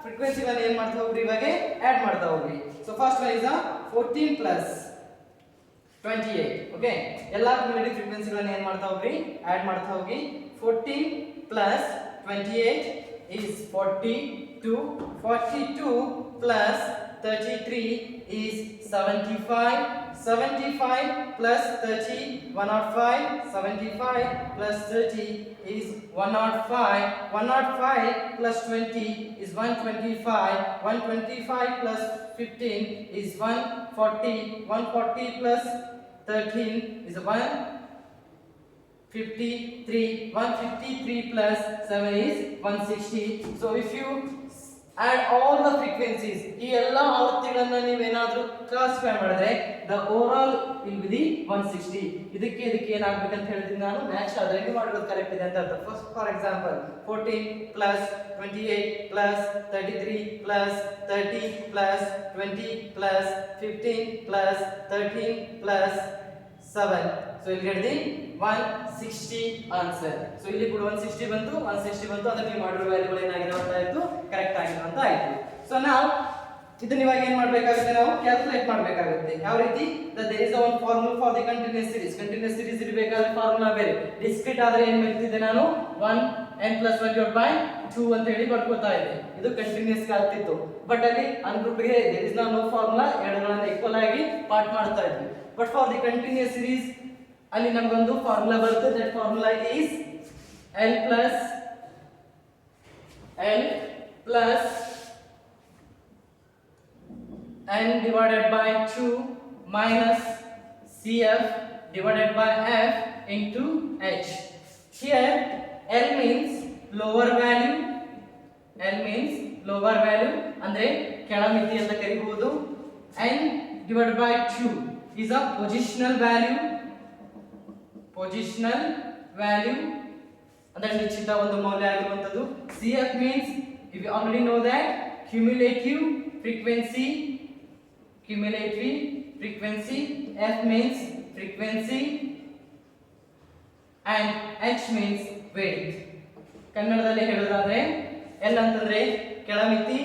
frequency ಗಳನ್ನು ಏನು ಮಾಡ್ತಾ ಹೋಗ್ರಿ ಇವಾಗೆ ಆಡ್ ಮಾಡ್ತಾ ಹೋಗ್ರಿ. So first one is 14 plus 28. Okay, ಎಲ್ಲ cumulative frequency ಗಳನ್ನು ಏನು ಮಾಡ್ತಾ ಹೋಗ್ರಿ ಆಡ್ ಮಾಡ್ತಾ ಹೋಗಿ. 14 plus 28 is 42. 42 plus 33 is 75. 75 plus 30, 105. 75 plus 30 is 105. 105 plus 20 is 125. 125 plus 15 is 140. 140 plus 13 is 153. 153 plus 7 is 160. So if you add all the frequencies, ಈ ಎಲ್ಲ ಆವೃತ್ತಿಗಳನ್ನು ನೀವೇನಾದ್ರೂ ಕ್ಲಾಸಿಫೈ ಮಾಡಿದ್ರೆ the overall will be the 160. ಇದಕ್ಕೆ ಏನಾಗಬೇಕಂತ ಹೇಳಿದ್ರೆ ನಾನು ಮ್ಯಾಚ್ ಆದ್ರೆ ನೀವು ಮಾಡೋದು ಕರೆಕ್ಟ್ ಇದೆ ಅಂತ ಅರ್ಥ. First for example 14 plus 28 plus 33 plus 30 plus 20 plus 15 plus 13 plus 7. So you'll get the 160 answer. So ಇಲ್ಲಿ ಕೂಡ 160 ಬಂತು, 160 ಬಂತು. ಅದಕ್ಕೆ ನೀವು ಮಾಡಿರೋ ವ್ಯಾಲ್ಯೂಗಳು ಏನಾಗಿದೆ ಅಂತ ಆಯ್ತು, ಕರೆಕ್ಟ್ ಆಗಿದೆ ಅಂತ ಆಯ್ತು. ಸೊ ನಾವು ಇದನ್ನ ಇವಾಗ ಏನು ಮಾಡಬೇಕಾಗುತ್ತೆ, ನಾವು ಕ್ಯಾಲ್ಕುಲೇಟ್ ಮಾಡಬೇಕಾಗುತ್ತೆ. ಯಾವ ರೀತಿ? there is one formula for the continuous series. continuous series ಇರಬೇಕಾದ್ರೆ ಫಾರ್ಮುಲಾ ಬೇರೆ. ಡಿಸ್ಕ್ರೀಟ್ ಆದ್ರೆ ಏನು ಮಾಡ್ತಿದ್ದೆ ನಾನು 1 n plus 1 divided by 2 ಅಂತ ಹೇಳಿ ಬರ್ಕೋತಾ ಇದ್ದೆ. ಇದು ಕಂಟಿನ್ಯೂಸ್ ಆಗ್ತಿತ್ತು. ಬಟ್ ಅಲ್ಲಿ ಅನ್ಗ್ರೂಪ್ ಗೆ there is no formula, ಎರಡಗಳನ್ನು ಈಕ್ವಲ್ ಆಗಿ ಪಾರ್ಟ್ ಮಾಡ್ತಾ ಇದ್ವಿ. But for the continuous series ಅಲ್ಲಿ ನಮಗೊಂದು ಫಾರ್ಮುಲಾ ಬರುತ್ತೆ. That formula is L plus n divided by 2 minus CF divided by F into H. Here L means lower value. L means lower value ಅಂದ್ರೆ ಕೆಳಮಿತಿ ಅಂತ ಕರೆಯಬಹುದು. N divided by 2 is a positional value. positional value ಅಂದ್ರೆ ನಿಶ್ಚಿತ ಒಂದು ಮೌಲ್ಯ ಆಗಿರುವಂತದ್ದು. CF means if you already know that cumulative frequency. F means frequency and H means weight. ಕನ್ನಡದಲ್ಲಿ ಹೇಳೋದಾದ್ರೆ L ಅಂತಂದ್ರೆ ಕೆಳಮಿತಿ,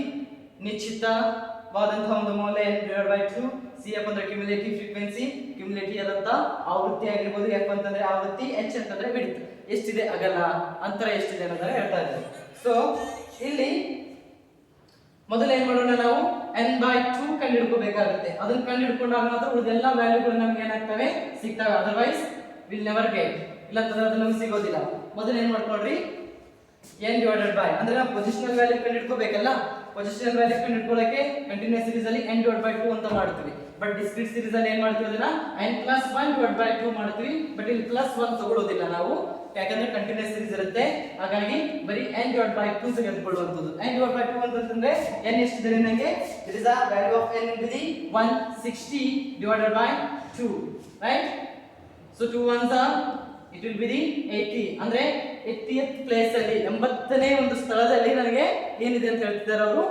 ನಿಶ್ಚಿತವಾದಂತಹ ಒಂದು ಮೌಲ್ಯ n divided by 2. CF ಅಂದ್ರೆ ಕ್ಯುಮ್ಯುಲೇಟಿವ್ ಫ್ರೀಕ್ವೆನ್ಸಿ, ಕ್ಯುಮ್ಯುಲೇಟಿವ್ ಆದಂತ ಆವೃತ್ತಿ ಆಗಿರಬಹುದು. F ಅಂತಂದ್ರೆ ಆವೃತ್ತಿ, H ಅಂತಂದ್ರೆ ವಿಡ್ತ್, ಎಷ್ಟಿದೆ ಅಗಲ, ಅಂತರ ಎಷ್ಟಿದೆ ಅನ್ನೋದನ್ನ ಹೇಳ್ತಾ ಇದ್ದೀವಿ. ಸೊ ಇಲ್ಲಿ ಮೊದಲು ಏನ್ ಮಾಡೋಣ, ನಾವು n/2 ಕಂಡು ಹಿಡ್ಕೋಬೇಕಾಗುತ್ತೆ. ಅದನ್ನ ಕಂಡು ಹಿಡ್ಕೊಂಡಾಗ ಮಾತ್ರ ಉಳಿದೆಲ್ಲ ವ್ಯಾಲ್ಯೂಗಳು ನಮ್ಗೆ ಏನಾಗ್ತವೆ, ಸಿಗ್ತವೆ. ಅದರ್ವೈಸ್ ವಿಲ್ ನೆವರ್ ಗೆಟ್, ಇಲ್ಲ ಅಂತಂದ್ರೆ ಅದು ನಮ್ಗೆ ಸಿಗೋದಿಲ್ಲ. ಮೊದಲು ಏನ್ ಮಾಡ್ಕೊಳ್ರಿ, n divided by ಅಂದ್ರೆ ನಾವು ಪೊಸಿಷನಲ್ ವ್ಯಾಲ್ಯೂ ಕಂಡು ಹಿಡ್ಕೋಬೇಕಲ್ಲ. ಪೊಸಿಷನಲ್ ವ್ಯಾಲ್ಯೂ ಕಂಡು ಹಿಡ್ಕೊಳ್ಳೋಕೆ ಕಂಟಿನ್ಯೂಸ್ ಸೀರೀಸ್ ಅಲ್ಲಿ n divided by 2 ಅಂತ ಮಾಡ್ತೀವಿ. ಬಟ್ ಡಿಸ್ಕ್ರೀಟ್ ಸೀರೀಸ್ ಅಲ್ಲಿ ಏನ್ ಮಾಡ್ತೀವಿ, ಅದನ್ನ n plus 1 divided by 2 ಮಾಡ್ತೀವಿ. ಬಟ್ ಇಲ್ಲಿ ಪ್ಲಸ್ 1 ತಗೊಳ್ಳೋದಿಲ್ಲ ನಾವು, ಯಾಕಂದ್ರೆ ಕಂಟಿನ್ಯೂಸ್ ಸೀರೀಸ್ ಇರುತ್ತೆ. ಹಾಗಾಗಿ ಬರೀ n divided by 2 ತೆಗೆದುಕೊಳ್ಳುವಂತದ್ದು. n divided by 2 ಅಂತಂದ್ರೆ n ಎಷ್ಟಿದೆ ನನಗೆ, it is a value of n will be 160 divided by 2, right? So 2 ones are, it will be the 80. ಅಂದ್ರೆ 80th ಪ್ಲೇಸ್ ಅಲ್ಲಿ, 80ನೇ ಒಂದು ಸ್ಥಳದಲ್ಲಿ ನನಗೆ ಏನಿದೆ ಅಂತ ಹೇಳ್ತಿದ್ದಾರೆ ಅವರು,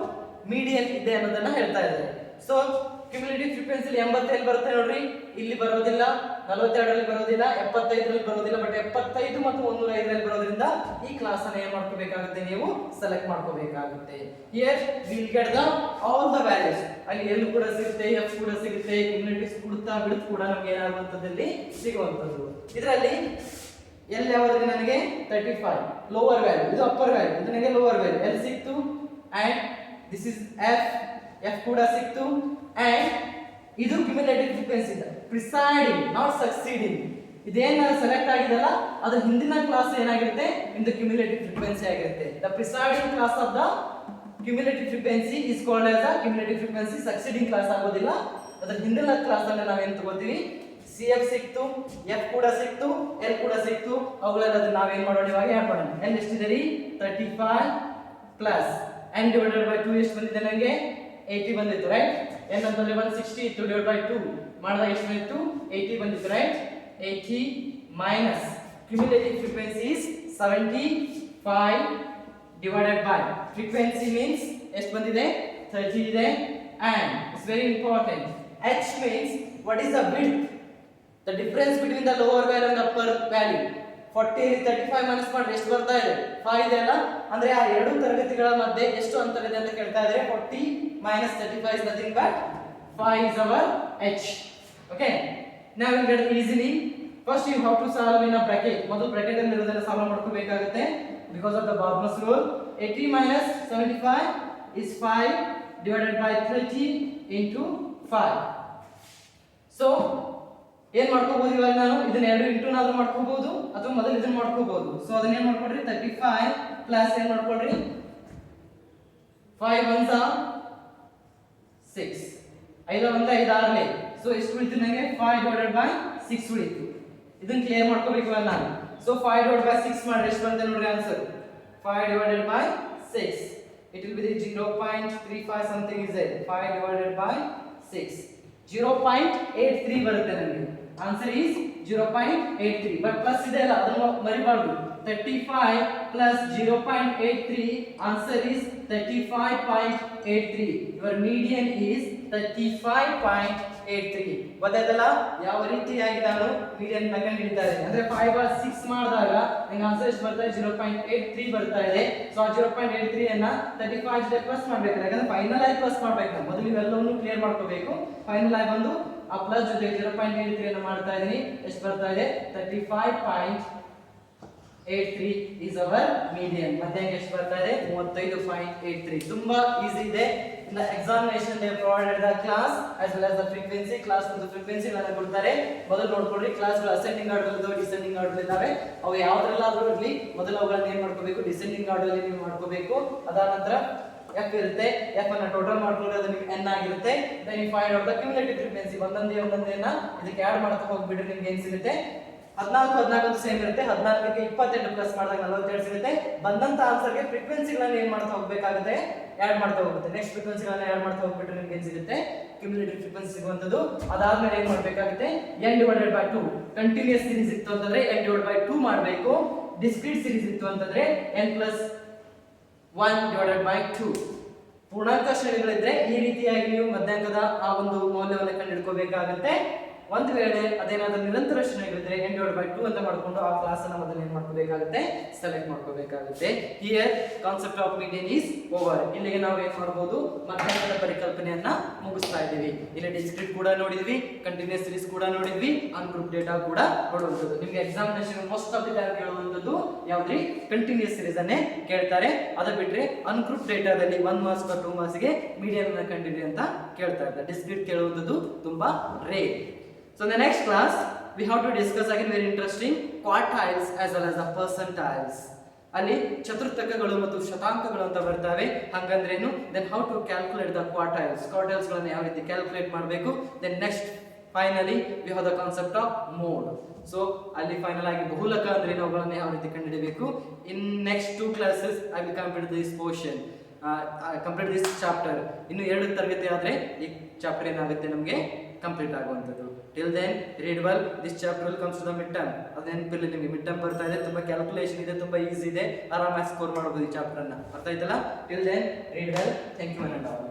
ಮೀಡಿಯನ್ ಇದೆ ಅನ್ನೋದನ್ನ ಹೇಳ್ತಾ ಇದ್ದಾರೆ. ಸೊ ಕ್ಯುಮ್ಯುಲೇಟಿವ್ ಫ್ರೀಕ್ವೆನ್ಸಿ 80 ಎಲ್ಲಿ ಬರುತ್ತೆ ನೋಡ್ರಿ, ಇಲ್ಲಿ ಬರೋದಿಲ್ಲ, 42 ರಲ್ಲಿ ಬರೋದಿಲ್ಲ, 75 ರಲ್ಲಿ ಬರೋದಿಲ್ಲ. ಬಟ್ 75 ಮತ್ತು 105 ರಲ್ಲಿ ಬರೋದ್ರಿಂದ ಈ ಕ್ಲಾಸ್ ಅನ್ನು ಏನ್ ಮಾಡ್ಕೋಬೇಕಾಗುತ್ತೆ, ನೀವು ಸೆಲೆಕ್ಟ್ ಮಾಡ್ಕೋಬೇಕಾಗುತ್ತೆ. Here will get the all the values. ಅಲ್ಲಿ L ಕೂಡ ಸಿಗುತ್ತೆ, F ಕೂಡ ಸಿಗುತ್ತೆ, ಕ್ಯುಮ್ಯುಲೇಟಿವ್ ಕೂಡ ವಿಡ್ತ್ ಕೂಡ ನಮಗೆ ಏನಾಗುವಂತದಲ್ಲಿ ಸಿಗುವಂತದ್ದು. ಇದರಲ್ಲಿ L ಯಾವುದು ನನಗೆ 35 ಲೋವರ್ ವ್ಯಾಲ್ಯೂ, ಇದು ಅಪ್ಪರ್ ವ್ಯಾಲ್ಯೂ, ಇದು ನನಗೆ ಲೋವರ್ ವ್ಯಾಲ್ಯೂ. L ಸಿಕ್ತು ಅಂಡ್ ದಿಸ್ ಇಸ್ F ಕೂಡ ಸಿಕ್ತು ಅಂಡ್ ಇದು ಕ್ಯುಮ್ಯುಲೇಟಿವ್ ಫ್ರೀಕ್ವೆನ್ಸಿ ಇದೆ, ಪ್ರಿಸೈಡಿಂಗ್ ನಾಟ್ ಸಕ್ಸೀಡಿಂಗ್. ಇದೇನು ಸೆಲೆಕ್ಟ್ ಆಗಿದೆಲ್ಲ ಅದು ಹಿಂದಿನ ಕ್ಲಾಸ್ ಏನಾಗಿರುತ್ತೆ, ಇನ್ ದ ಕ್ಯುಮ್ಯುಲೇಟಿವ್ ಫ್ರೀಕ್ವೆನ್ಸಿ ಆಗಿರುತ್ತೆ. The presiding class of the cumulative frequency is called as the cumulative frequency. Succeeding class ಆಗೋದಿಲ್ಲ. ಅದರ ಹಿಂದಿನ ಕ್ಲಾಸ್ ಅಲ್ಲಿ ನಾವೇನು ತಗೋತೀವಿ, CF ಸಿಕ್ತು, F ಕೂಡ ಸಿಕ್ತು, L ಕೂಡ ಸಿಕ್ತು. ಅವುಗಳೆಲ್ಲ ನಾವೇನ್ ಮಾಡೋಣ, ಇವಾಗ ಆಡ್ ಮಾಡೋಣ. L ಎಷ್ಟಿದೆ ರೀ, 35 ಪ್ಲಸ್ n divided by 2 ಎಷ್ಟು ಬಂದಿದೆ ನನಗೆ, 80 ಬಂದಿತ್ತು, ರೈಟ್? n ಅಂತಂದ್ರೆ 160 ಇತ್ತು, divided by 2 ಮಾಡಿದಾಗ ಎಷ್ಟು ಬಂದಿತ್ತು, 80 ಬಂದಿತ್ತು, right? 80 minus cumulative frequency is 75 divided by frequency means ಎಷ್ಟು ಬಂದಿದೆ, 30 ಇದೆ. And it's very important, H means what is the width? The difference between the lower value and upper value 40 35 minus ಮಾಡಿದ್ರೆ ಎಷ್ಟು ಬರ್ತಾ ಇದೆ 5 ಇದೆ ಅಲ್ಲ, ಅಂದ್ರೆ ಆ ಎರಡು ತರಗತಿಗಳ ಮಧ್ಯೆ ಎಷ್ಟು ಅಂತರ ಇದೆ ಅಂತ ಕೇಳ್ತಾ ಇದ್ದಾರೆ. 40 minus 35 is nothing but 5 is our h. Okay, now we get it easily. First you have to solve in a bracket. ಮೊದಲು ಬ್ರಾಕೆಟ್ ಅಲ್ಲಿ ಇರೋದನ್ನ ಸಾಲ್ವ್ ಮಾಡ್ಕೋಬೇಕಾಗುತ್ತೆ because of the Barber's rule. 80 minus 75 is 5 divided by 30 into 5. So ಏನ್ ಮಾಡ್ಕೋಬಹುದು ಇವಾಗ ನಾನು ಇದನ್ನ 2 ಇಂಟು ನಾದ್ರೂ ಮಾಡ್ಕೋಬಹುದು ಅಥವಾ ಮೊದಲು ಇದನ್ನ ಮಾಡ್ಕೋಬಹುದು. ಸೊ ಅದನ್ನ ಏನ್ ಮಾಡ್ಕೊಡ್ರಿ 35 ಪ್ಲಸ್ ಏನ್ ಮಾಡ್ಕೊಡ್ರಿ 5 1s 6 5 1 5 6 ಸೊ ಎಷ್ಟು ಉಳಿತು ನನಗೆ 5 divided by 6 ಉಳಿತು. ಇದನ್ನ ಕ್ಲಿಯರ್ ಮಾಡ್ಕೋಬೇಕು ನಾನು. ಸೊ 5 divided by 6 ಮಾಡಿ ಎಷ್ಟು ಬಂತು ನೋಡ್ರಿ answer 5 divided by 6 it will be the 0.35 something is there. 5 divided by 6 0.83 ಬರುತ್ತೆ ನನಗೆ. ಆನ್ಸರ್ ಈಸ್ 0.83 ಬಟ್ ಪ್ಲಸ್ ಇದೆ ಅಲ್ಲ ಅದನ್ನ ಮರಿಬಾರ್ದು. 35 plus 0.83 answer is 35.83. your median is 35.83. ಗೊತ್ತಾಯ್ತಲ್ಲ ಯಾವ ರೀತಿಯಾಗಿ ನಾನು ಮೀಡಿಯನ್ ಅನ್ನು ಕಂಡುಹಿಡಿತಾರೆ ಅಂದ್ರೆ 5 or 6 ಮಾಡಿದಾಗ ನಿಮಗೆ ಆನ್ಸರ್ ಎಷ್ಟು ಬರ್ತಾ ಇದೆ 0.83 ಬರ್ತಾ ಇದೆ. ಸೊ ಆ 0.83 ಅನ್ನ 35 ಜೊತೆ ಪ್ಲಸ್ ಮಾಡಬೇಕು, ಯಾಕಂದ್ರೆ ಫೈನಲ್ ಆಗಿ ಪ್ಲಸ್ ಮಾಡಬೇಕು. ನಾವು ಮೊದಲು ಇವೆಲ್ಲವನ್ನೂ ಕ್ಲಿಯರ್ ಮಾಡ್ಕೋಬೇಕು. ಫೈನಲ್ ಆಗಿ ಬಂದು ಆ ಪ್ಲಸ್ ಜೊತೆ 0.83 ಅನ್ನು ಮಾಡ್ತಾ ಇದೀನಿ. ಎಷ್ಟು ಬರ್ತಾ ಇದೆ 35.83 is our median. ಮತ್ತೆ ಎಷ್ಟು ಬರ್ತಾ ಇದೆ 35.83. ತುಂಬಾ ಈಸಿ ಇದೆ. in the examination they provided the class as well as the frequency. class ಮತ್ತು frequency ಗಳನ್ನು ಕೊಡ್ತಾರೆ. ಮೊದಲು ನೋಡ್ಕೊಳ್ಳಿ ಕ್ಲಾಸ್ಗಳು ಅಸೆಂಡಿಂಗ್ ಆರ್ಡರ್ ಇದಾವೆ, ಡಿಸೆಂಡಿಂಗ್ ಆರ್ಡರ್ ಇದಾವೆ. ಅವು ಯಾವುದರಲ್ಲಾದರೂ ಇರಲಿ ಮೊದಲು ಅವುಗಳನ್ನು ಏನು ಮಾಡ್ಕೋಬೇಕು ಡಿಸೆಂಡಿಂಗ್ ಆರ್ಡರ್ ಅಲ್ಲಿ ನೀವು ಮಾಡ್ಕೋಬೇಕು. ಅದಾದ ನಂತರ f ಇರುತ್ತೆ, f ಅನ್ನು ಟೋಟಲ್ ಮಾಡ್ಕೊಂಡ್ರೆ ಅದು ನಿಮಗೆ n ಆಗಿರುತ್ತೆ. then you find out the cumulative frequency. ಒಂದೊಂದೇನ ಇದಕ್ಕೆ ಆಡ್ ಮಾಡ್ತಾ ಹೋಗ್ಬಿಟ್ರೆ ನಿಮಗೆ ಏನು ಸಿಗುತ್ತೆ 14 14 ಸೇಮ್ ಇರುತ್ತೆ. 14ಕ್ಕೆ 28 ಪ್ಲಸ್ ಮಾಡಿದಾಗ 47 ಸಿಗುತ್ತೆ. ಬಂದಂತ ಆನ್ಸರ್ಗೆ ಫ್ರೀಕ್ವೆನ್ಸಿಗಳನ್ನು ಏನು ಮಾಡ್ತಾ ಹೋಗಬೇಕಾಗುತ್ತೆ ಆಡ್ ಮಾಡ್ತಾ ಹೋಗುತ್ತೆ. ನೆಕ್ಸ್ಟ್ ಫ್ರೀಕ್ವೆನ್ಸಿಗಳನ್ನು ಆಡ್ ಮಾಡ್ತಾ ಹೋಗ್ಬಿಟ್ರೆ ನಿಮಗೆ ಏನು ಸಿಗುತ್ತೆ ಕ್ಯುಮುಲೇಟಿವ್ ಫ್ರೀಕ್ವೆನ್ಸಿ ಸಿಗುವಂತದ್ದು. ಅದಾದ್ಮೇಲೆ ಏನು ಮಾಡಬೇಕಾಗುತ್ತೆ n divided by 2. Continuous series ಇತ್ತು ಅಂತಂದ್ರೆ n divided by 2 ಮಾಡಬೇಕು. ಡಿಸ್ಕ್ರೀಟ್ ಸೀರೀಸ್ ಇತ್ತು ಅಂತಂದ್ರೆ n plus 1 divided by 2. ಪೂರ್ಣಾಂಕ ಶ್ರೇಣಿಗಳಿದ್ರೆ ಈ ರೀತಿಯಾಗಿ ನೀವು ಮಧ್ಯಾಂಕದ ಆ ಒಂದು ಮೌಲ್ಯವನ್ನು ಕಂಡುಹಿಡ್ಕೋಬೇಕಾಗುತ್ತೆ. ಒಂದು ವೇಳೆ ಅದೇನಾದ್ರೂ ನಿರಂತರ ಶ್ರೇಣಿಗಳಿದ್ರೆ n divided by 2 ಅಂತ ಮಾಡ್ಕೊಂಡು ಆ ಕ್ಲಾಸ್ ಅನ್ನು ಮೊದಲು ಏನು ಮಾಡ್ಕೋಬೇಕಾಗುತ್ತೆ ಸೆಲೆಕ್ಟ್ ಮಾಡ್ಕೋಬೇಕಾಗುತ್ತೆ. Here concept of median is over. ಇಲ್ಲಿಗೆ ನಾವು ಏನು ಮಾಡಬಹುದು ಮಧ್ಯಾಂಕದ ಪರಿಕಲ್ಪನೆಯನ್ನ ಮುಗಿಸ್ತಾ ಇದ್ದೀವಿ. ಇಲ್ಲಿ ಡಿಸ್ಕ್ರೀಟ್ ಕೂಡ ನೋಡಿದ್ವಿ, ಕಂಟಿನ್ಯೂಸ್ ಸೀರೀಸ್ ಕೂಡ ನೋಡಿದ್ವಿ, ಅನ್ಗ್ರೂಪ್ ಡೇಟಾ ಕೂಡ ನೋಡುವಂಥದ್ದು. ನಿಮಗೆ examination most of the time ಕೇಳುವಂಥದ್ದು ಯಾವ್ದ್ರಿ ಕಂಟಿನ್ಯೂಸ್ ಸೀರೀಸ್ ಅನ್ನೇ ಕೇಳ್ತಾರೆ. ಅದು ಬಿಟ್ರೆ ಅನ್ಗ್ರೂಪ್ ಡೇಟಾದಲ್ಲಿ 1 ಮಾರ್ಕ್ಸ್ or 2 ಮಾರ್ಕ್ಸ್ ಗೆ ಮೀಡಿಯನ್ ಅನ್ನು ಕಂಡುಹಿಡಿ ಅಂತ ಕೇಳ್ತಾ ಇದ್ದಾರೆ. ಡಿಸ್ಕ್ರೀಟ್ ಕೇಳುವಂಥದ್ದು ತುಂಬಾ rare. So in the next class we have to discuss again very interesting quartiles as well as the percentiles. ಅಲ್ಲಿ ಚತುರ್ಥಕಗಳು ಮತ್ತು ಶತಾಂಕಗಳು ಅಂತ ಬರ್ತವೆ. ಹಾಗಂದ್ರೇನು then how to calculate the quartiles ಗಳನ್ನು ಯಾವ ರೀತಿ ಕ್ಯಾಲ್ಕುಲೇಟ್ ಮಾಡಬೇಕು. then next finally we have the concept of mode. so ಅಲ್ಲಿ ಫೈನಲ್ ಆಗಿ ಬಹುಲಕ ಅಂದ್ರೆ ಅವುಗಳನ್ನು ಯಾವ ರೀತಿ ಕಂಡುಹಿಡಿಯಬೇಕು. in next 2 classes I will complete this portion, complete this chapter. ಇನ್ನು 2 ತರಗತಿ ಆದ್ರೆ ಈ ಚಾಪ್ಟರ್ ಏನಾಗುತ್ತೆ ನಮಗೆ ಕಂಪ್ಲೀಟ್ ಆಗುವಂಥದ್ದು. Till then read well, this chapter will comes to the mid term. ಅದು ನೆನಪಿರಲಿ ನಿಮಗೆ ಮಿಡ್ ಟರ್ಮ್ ಬರ್ತಾ ಇದೆ, ತುಂಬಾ ಕ್ಯಾಲ್ಕುಲೇಷನ್ ಇದೆ, ತುಂಬಾ ಈಸಿ ಇದೆ, ಆರಾಮಾಗಿ ಸ್ಕೋರ್ ಮಾಡಬಹುದು ಈ ಚಾಪ್ಟರ್ ಅನ್ನ. ಅರ್ಥ ಆಯ್ತಲ್ಲ? Till then read well. Thank you and all.